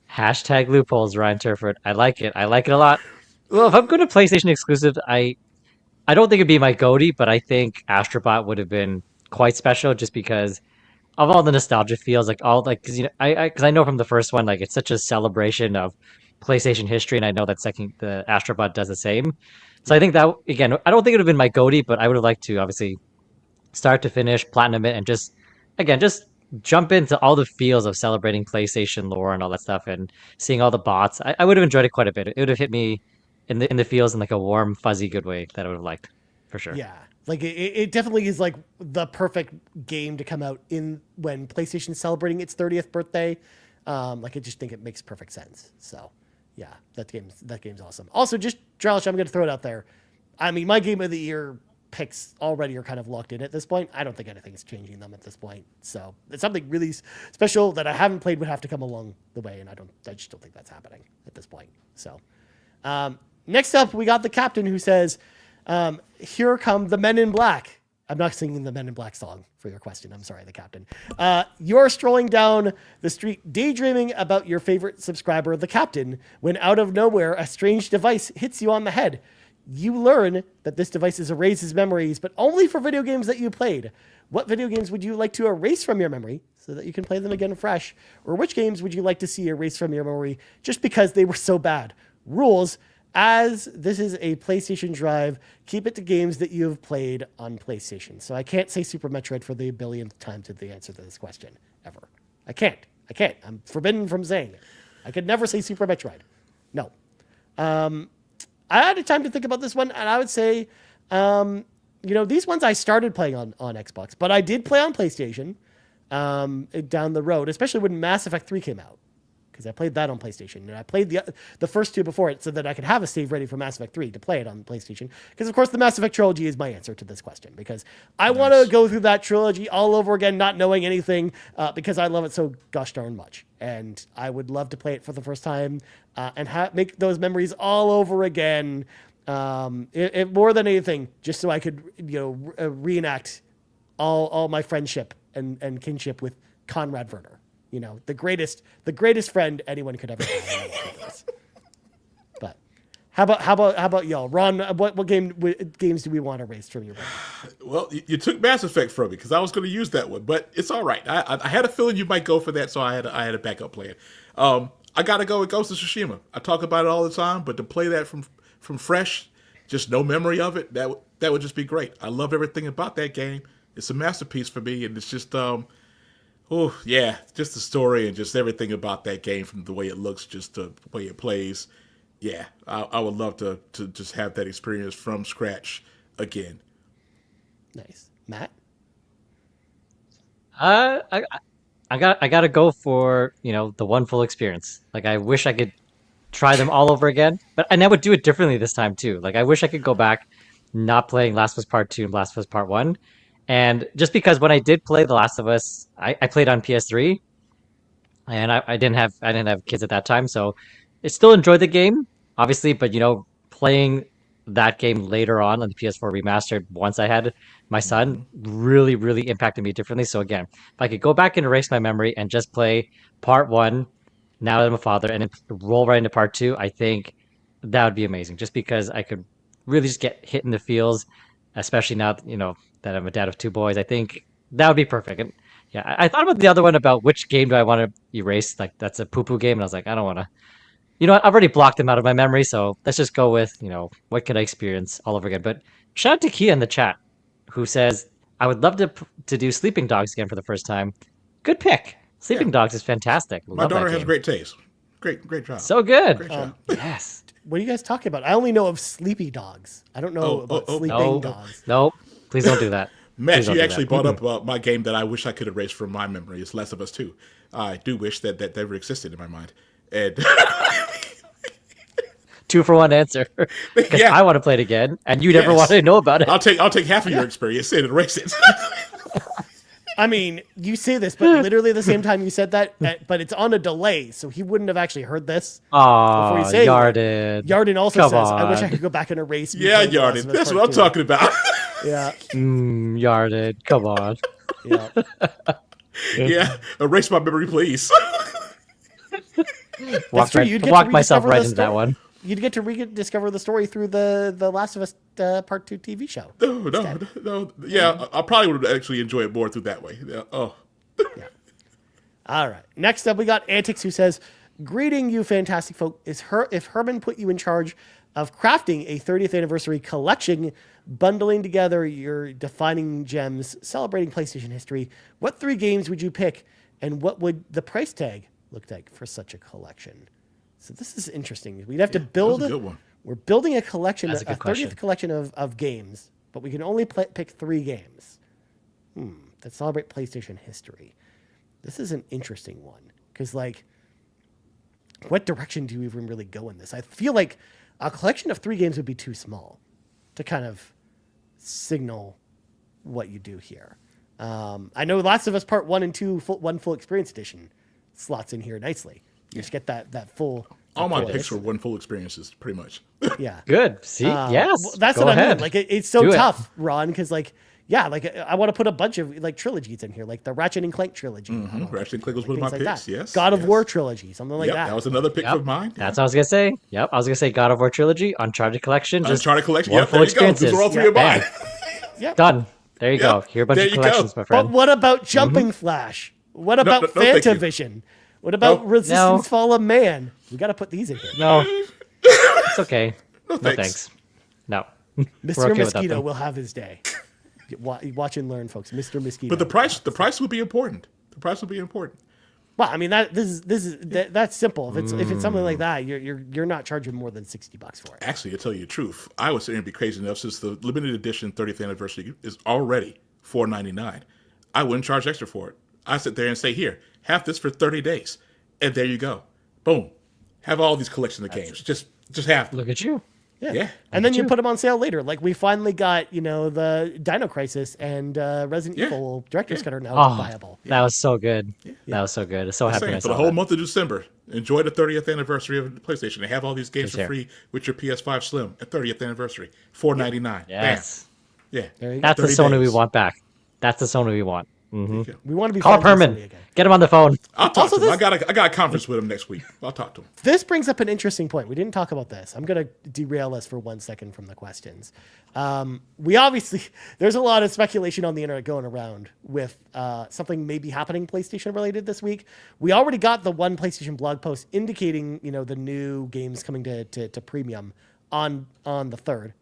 Hashtag loopholes, Ryan Turford. I like it. I like it a lot. Well, if I'm going to PlayStation exclusive, I don't think it'd be my GOTY, but I think Astrobot would have been quite special just because of all the nostalgia feels, because I know from the first one, like, it's such a celebration of PlayStation history, and I know that the Astrobot does the same. So I think that, again, I don't think it would have been my GOTY, but I would have liked to obviously start to finish, platinum it, and just jump into all the feels of celebrating PlayStation lore and all that stuff, and seeing all the bots. I would have enjoyed it quite a bit. It would have hit me in the feels in like a warm, fuzzy, good way that I would have liked, for sure. Yeah. Like, it definitely is like the perfect game to come out in when PlayStation's celebrating its 30th birthday. I just think it makes perfect sense. So, yeah, that game's awesome. Also, just Drellish, I'm going to throw it out there. I mean, my Game of the Year picks already are kind of locked in at this point. I don't think anything's changing them at this point. So, it's something really special that I haven't played would have to come along the way, and I just don't think that's happening at this point. So, next up, we got the captain who says, "Here come the Men in Black." I'm not singing the Men in Black song for your question. I'm sorry, the captain. You're strolling down the street daydreaming about your favorite subscriber, the captain, when out of nowhere, a strange device hits you on the head. You learn that this device erases memories, but only for video games that you played. What video games would you like to erase from your memory so that you can play them again fresh? Or which games would you like to see erased from your memory just because they were so bad? Rules: as this is a PlayStation Drive, keep it to games that you have played on PlayStation. So I can't say Super Metroid for the billionth time to the answer to this question, ever. I can't. I'm forbidden from saying it. I could never say Super Metroid. No. I had time to think about this one, and I would say, these ones I started playing on Xbox, but I did play on PlayStation down the road, especially when Mass Effect 3 came out. Because I played that on PlayStation, and I played the first two before it so that I could have a save ready for Mass Effect 3 to play it on PlayStation. Because, of course, the Mass Effect trilogy is my answer to this question. Because I want to go through that trilogy all over again, not knowing anything, because I love it so gosh darn much. And I would love to play it for the first time and make those memories all over again. More than anything, just so I could reenact all my friendship and kinship with Conrad Werner. The greatest friend anyone could ever have. But How about y'all, Ron? What games do we want to race from your brain? Well, you took Mass Effect from me because I was going to use that one, but it's all right. I had a feeling you might go for that, so I had a backup plan. I got to go with Ghost of Tsushima. I talk about it all the time, but to play that from fresh, just no memory of it, that would just be great. I love everything about that game. It's a masterpiece for me, and it's just just the story and just everything about that game, from the way it looks, just the way it plays. Yeah, I would love to just have that experience from scratch again. Nice, Matt. I gotta go for the one full experience. Like, I wish I could try them all over again, and I would do it differently this time too. Like, I wish I could go back, not playing Last of Us Part 2 and Last of Us Part 1, and just because when I did play The Last of Us, I played on PS3, and I didn't have kids at that time, so I still enjoyed the game, obviously, but playing that game later on the PS4 remastered once I had my son really, really impacted me differently. So again, if I could go back and erase my memory and just play Part 1 now that I'm a father and then roll right into Part 2, I think that would be amazing. Just because I could really just get hit in the feels, especially now that I'm a dad of 2 boys. I think that would be perfect. And yeah, I thought about the other one about which game do I want to erase. Like, that's a poo-poo game, and I was like, I don't want to. I've already blocked them out of my memory, so let's just go with, what could I experience all over again. But shout out to Kia in the chat, who says, I would love to do Sleeping Dogs again for the first time. Good pick. Sleeping Dogs is fantastic. My daughter has great taste. Great job. So good. Great job. Yes. What are you guys talking about? I only know of Sleepy Dogs. I don't know about Sleeping Dogs. Nope. Please don't do that. Matt, you actually brought up my game that I wish I could erase from my memory. It's Last of Us 2. I do wish that never existed in my mind. And 2 for 1 answer. Because I want to play it again, and you never wanted to know about it. I'll take half of your experience and erase it. I mean, you say this, but literally the same time you said that, but it's on a delay, so he wouldn't have actually heard this. Oh, before you say Yarden. Yarden also says, I wish I could go back and erase. Yeah, Yarden. That's what I'm talking about. Yeah. Yarden. Come on. Yeah. Yeah. Erase my memory, please. Walk myself right into that one. You'd get to rediscover the story through the Last of Us Part 2 TV show. No. Yeah, I probably would actually enjoy it more through that way. Yeah. Oh. Yeah. All right. Next up, we got Antics, who says, greeting you, fantastic folk. If Herman put you in charge of crafting a 30th anniversary collection, bundling together your defining gems, celebrating PlayStation history, what 3 games would you pick, and what would the price tag look like for such a collection? So this is interesting. We'd have to build. That's a good one. We're building a collection, a 30th question. collection of games, but we can only pick 3 games that celebrate PlayStation history. This is an interesting one because, what direction do you even really go in this? I feel like a collection of 3 games would be too small to kind of signal what you do here. I know Last of Us Part 1 and 2 one full experience edition slots in here nicely. You just get that full. All my picks were one full experiences, pretty much. Yeah. Good. See, yes. Well, that's Go what ahead. I mean. It's so tough, Ron, because I want to put a bunch of trilogies in here, like the Ratchet and Clank trilogy. Ratchet and Clank was one of my picks. That. Yes. God of War trilogy, something like that. That was another pick of mine. That's what I was gonna say. Yep, I was gonna say God of War trilogy, Uncharted collection, Uncharted collection. Yep, There you go. Those are all 3 of mine. Yep. Done. There you go. Here are a bunch of collections, my friend. But what about Jumping Flash? What about Fantavision? What about Resistance Fall of Man? We got to put these in here. No, it's okay. No thanks. No. Mr. Mosquito will have his day. Watch and learn, folks. Mr. Mosquito. But the price will be important. The price will be important. Well, I mean that's simple. If it's something like that, you're not charging more than $60 for it. Actually, to tell you the truth, I was sitting be crazy enough since the limited edition 30th anniversary is already $4.99. I wouldn't charge extra for it. I sit there and say, here, have this for 30 days, and there you go, boom, have all these collections of games. Just have them. Look at you. Yeah. And then you put them on sale later. Like we finally got, the Dino Crisis and Resident Evil Director's Cut are now viable. That was so good. That was so good. So happy I for saw the whole that. month of December, enjoy the 30th anniversary of PlayStation and have all these games for free with your PS5 Slim at 30th anniversary, $4.99. Yes. Bam. Yeah. There you go. That's the Sony we want back. That's the Sony we want. Mm-hmm. We want to be Call friends with Perman. Sony again. Get him on the phone. I'll talk Also to him. this- I got a conference with him next week. I'll talk to him. This brings up an interesting point. We didn't talk about this. I'm going to derail us for 1 second from the questions. We obviously, there's a lot of speculation on the internet going around with something maybe happening PlayStation related this week. We already got the one PlayStation blog post indicating, the new games coming to premium on the 3rd,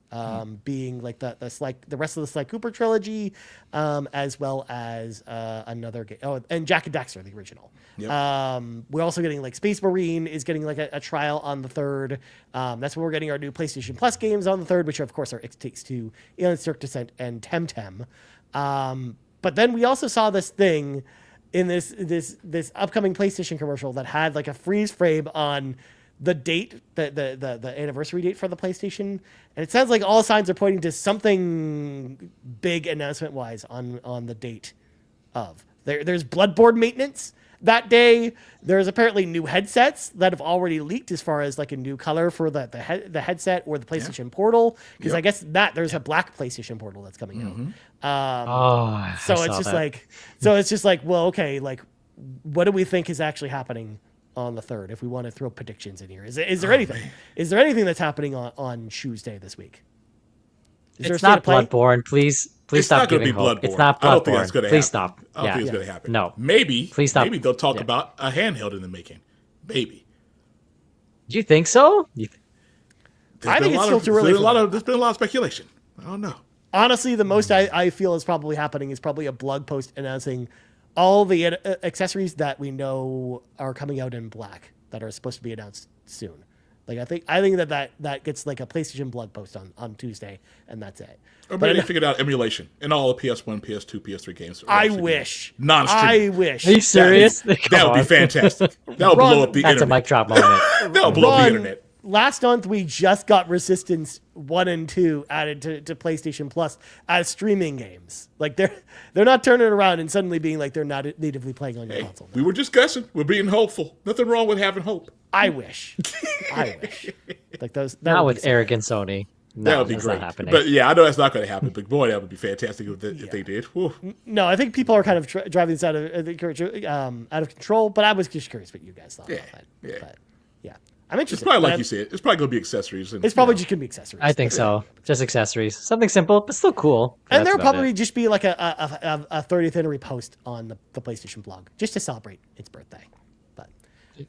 being like the rest of the Sly Cooper trilogy, as well as another game. Oh, and Jack and Daxter, the original. Yep. We're also getting like Space Marine is getting like a trial on the 3rd. That's when we're getting our new PlayStation Plus games on the 3rd, which of course are It Takes Two, Alien Cirque Descent, and Temtem. But then we also saw this thing in this upcoming PlayStation commercial that had like a freeze frame on the date, the anniversary date for the PlayStation, and it sounds like all signs are pointing to something big announcement wise on the date of. There's Bloodborne maintenance that day. There's apparently new headsets that have already leaked as far as like a new color for the headset or the PlayStation Portal, because I guess there's a black PlayStation Portal that's coming out. So it's just like, well, okay, like what do we think is actually happening on the 3rd if we want to throw predictions in here? Is there anything? Man. Is there anything that's happening on Tuesday this week? It's not Bloodborne. Please stop giving hope. It's not Bloodborne. I don't think that's going to happen. Please stop. I don't think it's going to happen. No. Maybe. Please stop. Maybe they'll talk about a handheld in the making. Maybe. Do you think so? I think it's still too early. There's been a lot of speculation. I don't know. Honestly, the most I feel is probably happening is probably a blog post announcing all the accessories that we know are coming out in black that are supposed to be announced soon. Like I think that gets like a PlayStation blog post on Tuesday, and that's it. Or maybe they figured out emulation in all the PS1, PS2, PS3 games. I wish. Non-streaming. I wish. Are you serious? That would be fantastic. That would blow up the internet. That's a mic drop moment. That would blow up the internet. Last month, we just got Resistance 1 and 2 added to PlayStation Plus as streaming games. Like, they're not turning it around and suddenly being like they're not natively playing on your console. We were discussing. We're being hopeful. Nothing wrong with having hope. I wish. Like those. Not with arrogant Sony. No, that would be great. Not happening. But yeah, I know that's not going to happen. But boy, that would be fantastic if they did. Whew. No, I think people are kind of driving this out of control. But I was just curious what you guys thought about that. Yeah. But, yeah. I'm interested. It's probably like you said. It's probably going to be accessories. It's probably just going to be accessories. I think so. Just accessories. Something simple, but still cool. And there'll probably just be like a 30th anniversary post on the PlayStation blog just to celebrate its birthday.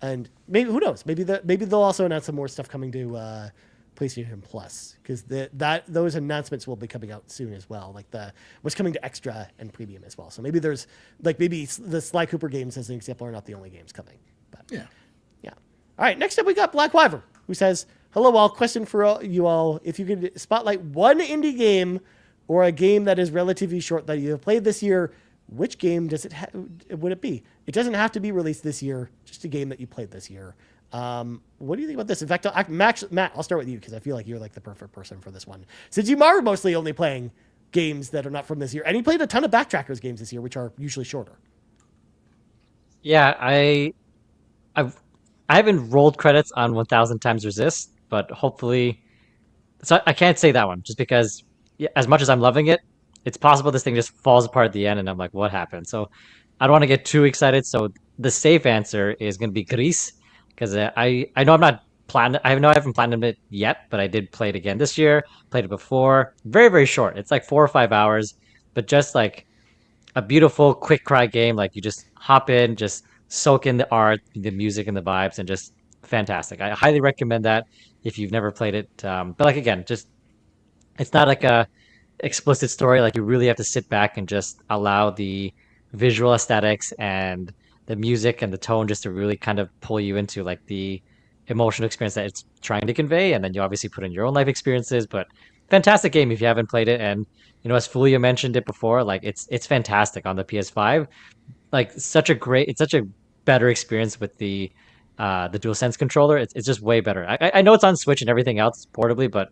And maybe, who knows? Maybe they'll also announce some more stuff coming to PlayStation Plus, because those announcements will be coming out soon as well. Like what's coming to Extra and Premium as well. So maybe there's maybe the Sly Cooper games, as an example, are not the only games coming. But yeah. All right. Next up, we got Black Wyver, who says, "Hello, all. Question for you all: if you could spotlight one indie game or a game that is relatively short that you have played this year, which game would it be? It doesn't have to be released this year, just a game that you played this year." What do you think about this? In fact, Matt, I'll start with you because I feel like you're like the perfect person for this one. Since you are mostly only playing games that are not from this year, and you played a ton of Backtrackers games this year, which are usually shorter. Yeah, I haven't rolled credits on 1000 Times Resist, but hopefully, so I can't say that one just because as much as I'm loving it, it's possible this thing just falls apart at the end and I'm like, what happened? So I don't want to get too excited. So the safe answer is going to be Reese, because I know I haven't planned it yet, but I did play it again this year. Played it before. Very, very short. It's like 4 or 5 hours, but just like a beautiful quick cry game. Like you just hop in, just soak in the art, the music, and the vibes, and just fantastic. I highly recommend that if you've never played it. But like again, just it's not like a explicit story. Like you really have to sit back and just allow the visual aesthetics and the music and the tone just to really kind of pull you into like the emotional experience that it's trying to convey. And then you obviously put in your own life experiences, but fantastic game if you haven't played it. And as Fulia mentioned it before, like it's fantastic on the PS5. Like it's such a better experience with the DualSense controller. It's just way better. I know it's on Switch and everything else portably, but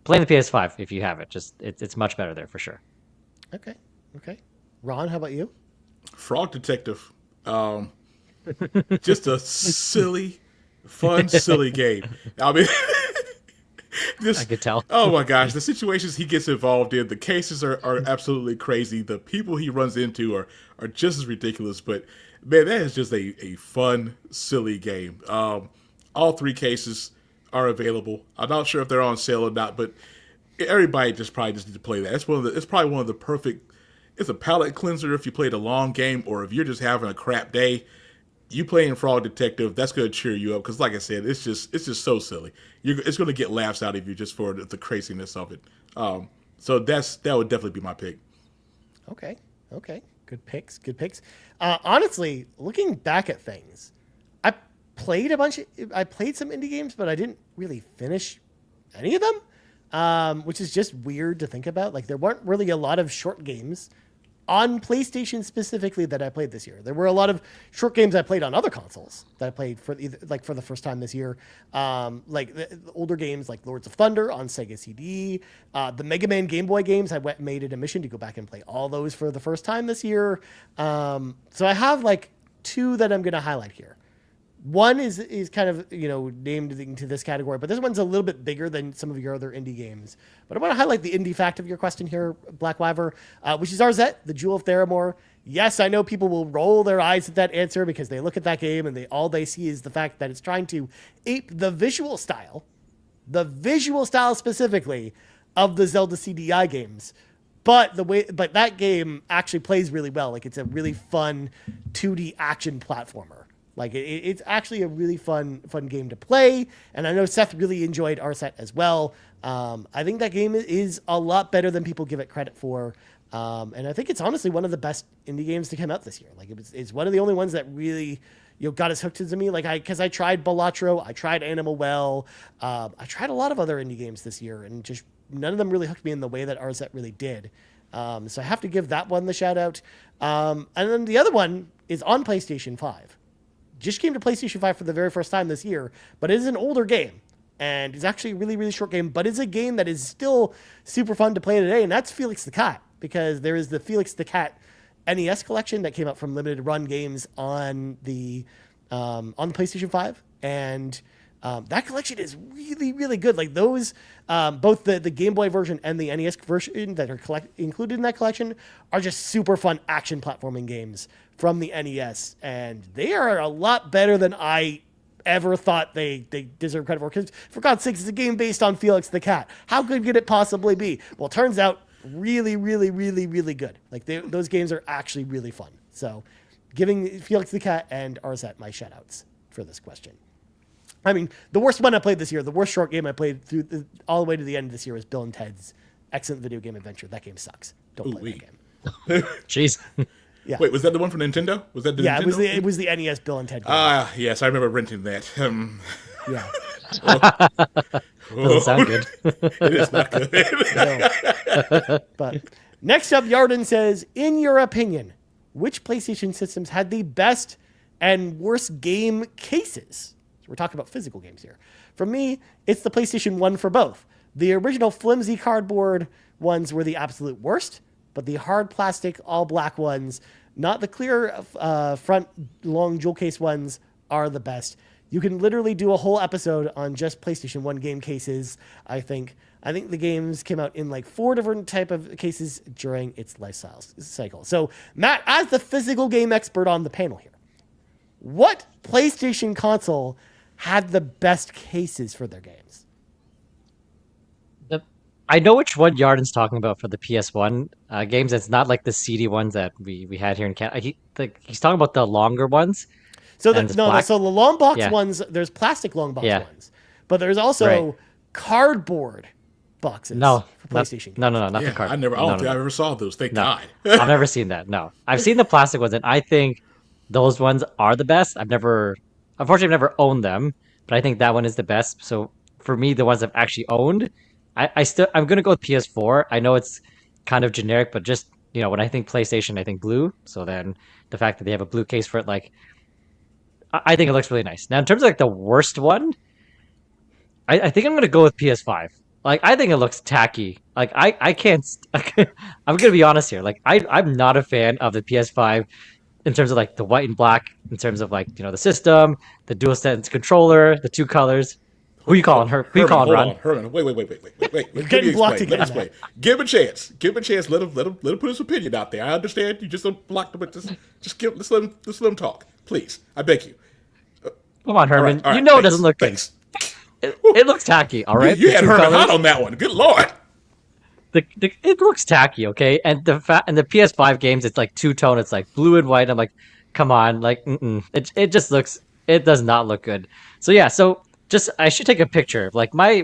playing the PS5 if you have it, it's much better there for sure. Okay. Ron, how about you? Frog Detective. Just a silly, fun, silly game. I mean, I could tell. Oh my gosh, the situations he gets involved in, the cases are absolutely crazy. The people he runs into are are just as ridiculous. But man, that is just a fun, silly game. All 3 cases are available. I'm not sure if they're on sale or not, but everybody probably just need to play that. It's probably one of the perfect. It's a palate cleanser if you played a long game, or if you're just having a crap day. You playing Frog Detective, that's going to cheer you up because, like I said, it's just so silly. It's going to get laughs out of you just for the craziness of it. So that would definitely be my pick. Okay. Good picks. Honestly, looking back at things, I played some indie games, but I didn't really finish any of them, which is just weird to think about. Like, there weren't really a lot of short games on PlayStation specifically that I played this year. There were a lot of short games I played on other consoles that I played for the first time this year. Like the older games like Lords of Thunder on Sega CD, the Mega Man Game Boy games. I made it a mission to go back and play all those for the first time this year. So I have like 2 that I'm going to highlight here. One is kind of, named into this category, but this one's a little bit bigger than some of your other indie games. But I want to highlight the indie fact of your question here, Black Wyver, which is RZ, the Jewel of Theramore. Yes, I know people will roll their eyes at that answer because they look at that game and all they see is the fact that it's trying to ape the visual style specifically of the Zelda CDI games. But that game actually plays really well. Like, it's a really fun 2D action platformer. Like, it's actually a really fun game to play. And I know Seth really enjoyed RZ as well. I think that game is a lot better than people give it credit for. And I think it's honestly one of the best indie games to come out this year. Like, it's one of the only ones that really, got us hooked into me. Like, because I tried Balatro, I tried Animal Well, I tried a lot of other indie games this year, and just none of them really hooked me in the way that RZ really did. So I have to give that one the shout out. And then the other one is on PlayStation 5. Just came to PlayStation 5 for the very first time this year, but it is an older game. And it's actually a really, really short game, but it's a game that is still super fun to play today, and that's Felix the Cat, because there is the Felix the Cat NES collection that came out from Limited Run Games on the PlayStation 5, and that collection is really, really good. Like, those, both the Game Boy version and the NES version that are included in that collection are just super fun action platforming games from the NES, and they are a lot better than I ever thought they deserve credit for. Because, for God's sakes, it's a game based on Felix the Cat. How good could it possibly be? Well, it turns out really, really, really, really good. Like, those games are actually really fun. So, giving Felix the Cat and RZ my shout-outs for this question. I mean, the worst one I played this year, the worst short game I played all the way to the end of this year was Bill and Ted's Excellent Video Game Adventure. That game sucks. Don't play that game. Jeez. Yeah. Wait, was that the one from Nintendo? Was that the Nintendo? It was the NES Bill and Ted game. Yes, I remember renting that. Yeah. Doesn't sound good. It is not good. No. But next up, Yarden says, in your opinion, which PlayStation systems had the best and worst game cases? So we're talking about physical games here. For me, it's the PlayStation 1 for both. The original flimsy cardboard ones were the absolute worst, but the hard plastic, all black ones, not the clear front long jewel case ones, are the best. You can literally do a whole episode on just PlayStation 1 game cases, I think. I think the games came out in like 4 different type of cases during its life cycle. So, Matt, as the physical game expert on the panel here, what PlayStation console had the best cases for their games? I know which one Yarden's talking about for the PS1 games. It's not like the CD ones that we had here in Canada. He's talking about the longer ones. So the long box ones, there's plastic long box ones, but there's also cardboard boxes for PlayStation. Not the card. I don't think I ever saw those. Thank God. I've never seen that. No, I've seen the plastic ones, and I think those ones are the best. Unfortunately, I've never owned them, but I think that one is the best. So for me, the ones I've actually owned, I'm gonna go with PS4. I know it's kind of generic, but just when I think PlayStation, I think blue. So then the fact that they have a blue case for it, like, I think it looks really nice. Now, in terms of like the worst one, I think I'm gonna go with PS5. Like, I think it looks tacky. Like, I can't. I'm gonna be honest here. Like, I'm not a fan of the PS5 in terms of like the white and black. In terms of like the system, the DualSense controller, the 2 colors. Who you calling her? Who you calling, hold Ron? on, Herman. Wait. Let getting me blocked explain. Let again, me explain. Give him a chance. Give him a chance. Let him put his opinion out there. I understand you just don't block him, but let's let him talk, please. I beg you. Come on, Herman. All right, you know it thanks, doesn't look good. thanks. It looks tacky, all right? You The had two Herman colors, hot on that one. Good lord. it looks tacky, okay? And the PS5 games, it's like two-tone. It's like blue and white. I'm like, come on, like, it just looks. It does not look good. So yeah, I should take a picture. Like my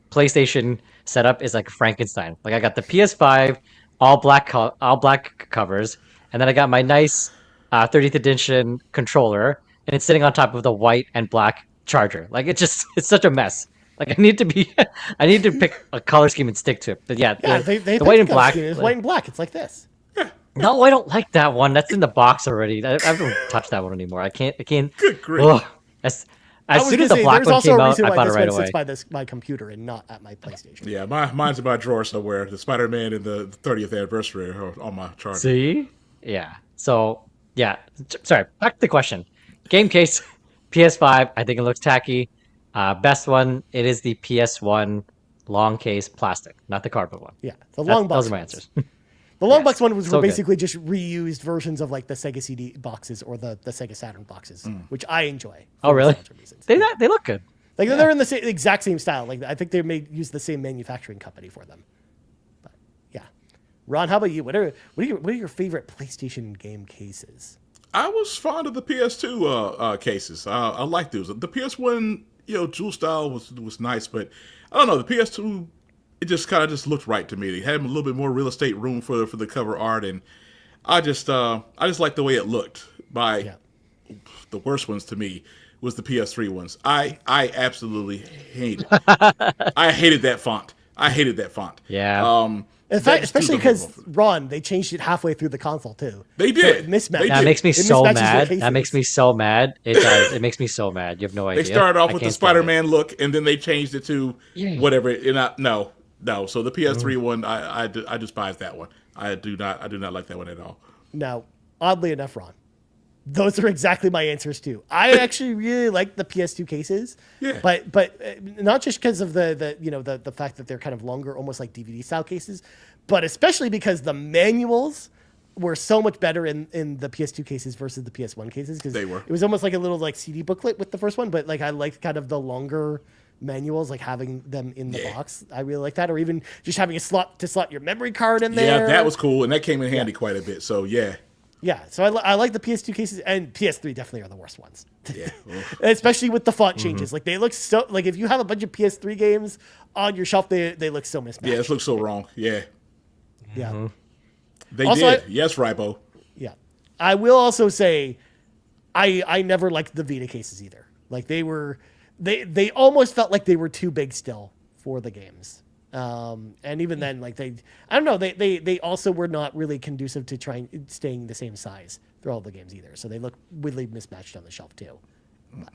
PlayStation setup is like Frankenstein. Like I got the PS5, all black covers, and then I got my nice 30th edition controller, and it's sitting on top of the white and black charger. Like it's such a mess. Like I need to pick a color scheme and stick to it. But yeah, the white and black. It's white and black. It's like this. No, I don't like that one. That's in the box already. I don't touch that one anymore. I can't. Good grief. Ugh. As soon as the black one came out, I bought it right away. Sits by my computer and not at my PlayStation. Yeah, mine's in my drawer somewhere. The Spider-Man and the 30th anniversary are on my charger. See? Yeah. So, yeah. Sorry, back to the question. Game case, PS5, I think it looks tacky. Best one, it is the PS1 long case plastic, not the cardboard one. Yeah, the long box. Those are my answers. The long box one was so basically just reused versions of like the Sega CD boxes or the Sega Saturn boxes, which I enjoy. Oh, really? Reasons. They look good. Like they're in the exact same style. Like I think they use the same manufacturing company for them. But yeah, Ron, how about you? What are your favorite PlayStation game cases? I was fond of the PS2 cases. I like those. The PS1, dual style was nice, but I don't know. The PS2, it just kind of looked right to me. They had a little bit more real estate room for the cover art, and I just liked the way it looked. The worst ones to me was the PS3 ones. I absolutely hated. I hated that font. Yeah. In fact, especially because Ron, they changed it halfway through the console too. They did. So it mismatched. That makes me so mismatches mad. your That makes me so mad. It does. It makes me so mad. You have no idea. They started off with the can't stand it. Spider-Man look, and then they changed it to whatever. No. So the PS3 one, I despise that one. I do not like that one at all. Now, oddly enough, Ron, those are exactly my answers too. I actually really like the PS2 cases, but not just because of the fact that they're kind of longer, almost like DVD style cases, but especially because the manuals were so much better in the PS2 cases versus the PS1 cases, because They were. It was almost like a little like CD booklet with the first one, but like I liked kind of the longer manuals, like having them in the box. I really like that, or even just having a slot to slot your memory card in there. Yeah, that was cool, and that came in handy quite a bit. So yeah. Yeah, so I like the PS2 cases, and PS3 definitely are the worst ones. Yeah. Especially with the font changes. Like they look so, like if you have a bunch of PS3 games on your shelf, they look so mismatched. Yeah, it looks so wrong. Yeah. Yeah. They Also, did. Yes, Ribo. Yeah. I will also say I never liked the Vita cases either. Like they almost felt like they were too big still for the games. And even then, like I don't know, they also were not really conducive to staying the same size through all the games either. So they look weirdly mismatched on the shelf too. But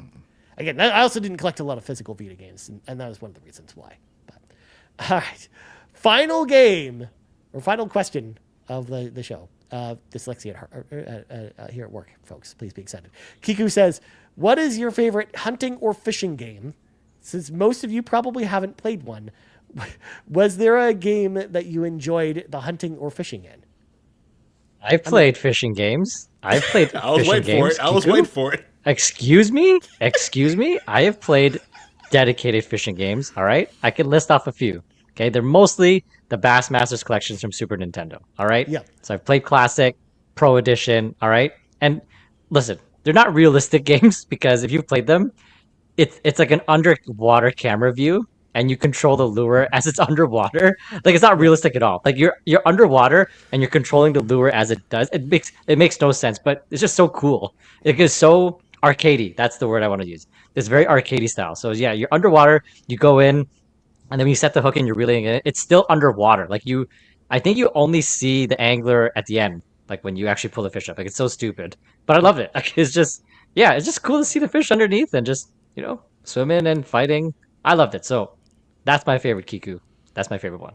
again, I also didn't collect a lot of physical Vita games, and that was one of the reasons why. But all right, final game or final question of the show. Dyslexia here at work, folks. Please be excited. Kiku says, "What is your favorite hunting or fishing game? Since most of you probably haven't played one." Was there a game that you enjoyed the hunting or fishing in? I've played fishing games. I've played I was fishing waiting games. for it. I was waiting for it. Excuse me? I have played dedicated fishing games, all right? I can list off a few. Okay, they're mostly the Bassmasters collections from Super Nintendo, all right? Yeah. So I've played Classic, Pro Edition, all right? And listen, they're not realistic games because if you've played them, it's like an underwater camera view, and you control the lure as it's underwater. Like it's not realistic at all. Like you're underwater and you're controlling the lure as it does. It makes no sense, but it's just so cool. It is so arcadey. That's the word I want to use. It's very arcadey style. So yeah, you're underwater, you go in, and then when you set the hook and you're reeling it, it's still underwater. Like I think you only see the angler at the end, like when you actually pull the fish up. Like it's so stupid. But I love it. Like it's just cool to see the fish underneath and just, swimming and fighting. I loved it. So that's my favorite, Kiku. That's my favorite one.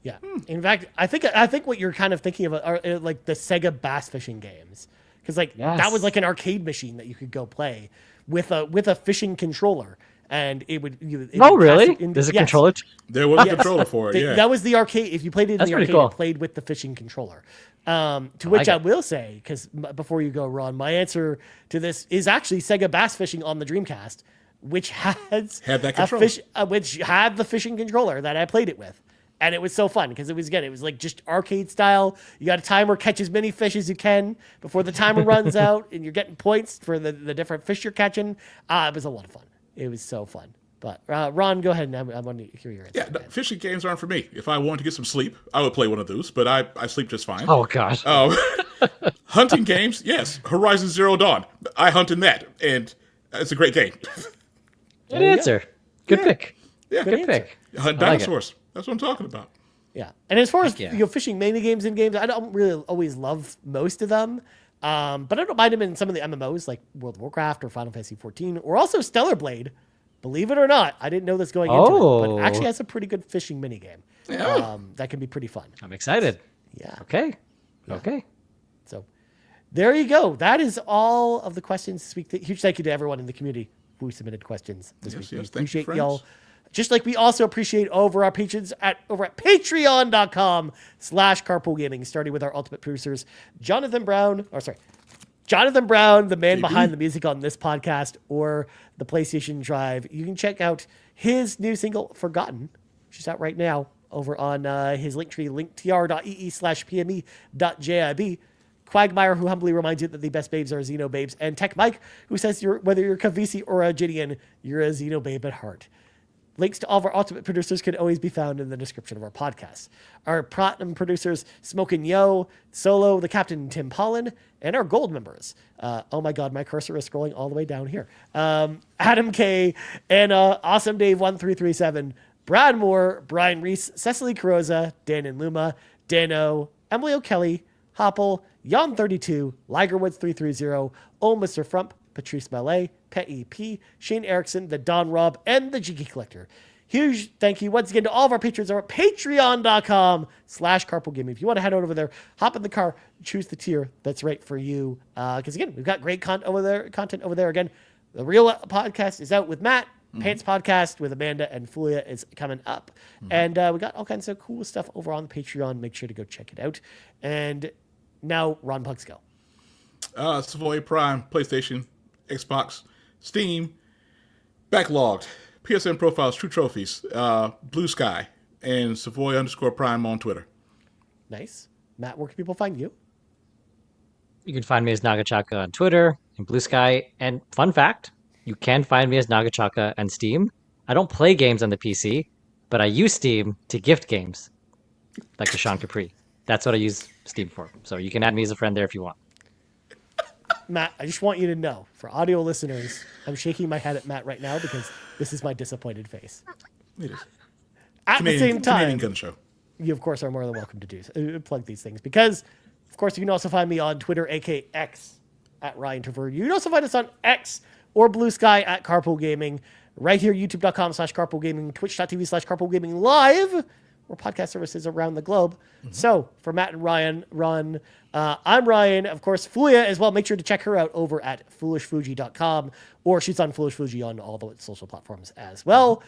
Yeah. In fact, I think what you're kind of thinking of are like the Sega bass fishing games, because that was like an arcade machine that you could go play with a fishing controller, and it would. Oh, really? There's a controller. There was a controller for it. Yeah, that was the arcade. If you played it in That's the pretty arcade, cool. it played with the fishing controller. To which I will say, because before you go, Ron, my answer to this is actually Sega Bass Fishing on the Dreamcast, which had that controller. which had the fishing controller that I played it with. And it was so fun because it was like just arcade style. You got a timer, catch as many fish as you can before the timer runs out, and you're getting points for the different fish you're catching. It was a lot of fun. It was so fun. But Ron, go ahead, and I want to hear your answer. Yeah, no, fishing games aren't for me. If I wanted to get some sleep, I would play one of those, but I sleep just fine. Oh, gosh. Hunting games, yes. Horizon Zero Dawn. I hunt in that, and it's a great game. Good answer. Good pick. Yeah, Good pick. Hunt I like dinosaurs. That's what I'm talking about. Yeah, and as far as yeah. fishing mini games in games, I don't really always love most of them, but I don't mind them in some of the MMOs like World of Warcraft or Final Fantasy 14, or also Stellar Blade. Believe it or not, I didn't know this going into it, but it actually has a pretty good fishing mini game. Yeah. That can be pretty fun. I'm excited. Yeah. Okay. Okay. So there you go. That is all of the questions this week. Huge thank you to everyone in the community who submitted questions this week. We Thank you, appreciate friends. y'all. Just like we also appreciate over our patrons over at patreon.com/carpoolgaming, starting with our ultimate producers, Jonathan Brown, the man behind the music on this podcast or the PlayStation Drive. You can check out his new single, Forgotten, which is out right now over on his Linktree, linktr.ee/pme.jib. Cwagmire, who humbly reminds you that the best babes are Xenobabes, and TechMike, who says whether you're Kevesi or a Agnian, you're a Xenobabe at heart. Links to all of our ultimate producers can always be found in the description of our podcast. Our platinum producers, Smokin Joe, Solo, the Captain Tim Paullin, and our gold members. Oh my God, my cursor is scrolling all the way down here. Adam K, Anna, Awesome Dave 1337, Brad Moore, Brian Reese, Cecily Carrozza, Dan and Luma, Dannohh, Emily O'Kelly, Hoppel, Jan32, Ligerwoods 330, OldMrFrump, Patrice Mallette, Peje, Shane Erickson, TheDonRob, and the Jiggy Collector. Huge thank you once again to all of our patrons over at patreon.com/carpoolgaming. If you want to head over there, hop in the car, choose the tier that's right for you. Because again, we've got great content over there. Again, the real podcast is out with Matt. Pants podcast with Amanda and Fulia is coming up. And we got all kinds of cool stuff over on the Patreon. Make sure to go check it out. And now, Ron Pugs, go. Savoy Prime, PlayStation, Xbox, Steam, backlogged, PSN profiles, True Trophies, Blue Sky, and Savoy_Prime on Twitter. Nice. Matt, where can people find you? You can find me as Nagachaka on Twitter and Blue Sky. And fun fact, you can find me as Nagachaka on Steam. I don't play games on the PC, but I use Steam to gift games, like the Sean Capri. That's what I use Steam for. So you can add me as a friend there if you want. Matt, I just want you to know, for audio listeners, I'm shaking my head at Matt right now because this is my disappointed face. It is. At the same time, Canadian Gun Show. you, of course, are more than welcome to plug these things because, of course, you can also find me on Twitter, aka X, at Ryan Trevor. You can also find us on X or Blue Sky at Carpool Gaming. Right here, youtube.com/Carpool Gaming, twitch.tv/Carpool Live, or podcast services around the globe. So, for Matt and Ryan, I'm Ryan. Of course, Fulia as well. Make sure to check her out over at foolishfuji.com, or she's on Foolish Fuji on all the social platforms as well.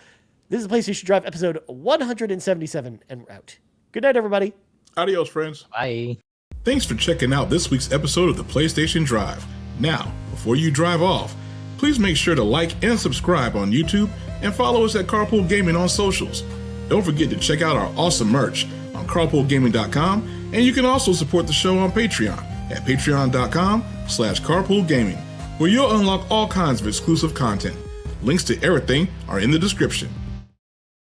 This is PlayStation Drive episode 177, and we're out. Good night, everybody. Adios, friends. Bye. Thanks for checking out this week's episode of the PlayStation Drive. Now, before you drive off, please make sure to like and subscribe on YouTube and follow us at Carpool Gaming on socials. Don't forget to check out our awesome merch on carpoolgaming.com, and you can also support the show on Patreon at patreon.com/carpoolgaming, where you'll unlock all kinds of exclusive content. Links to everything are in the description.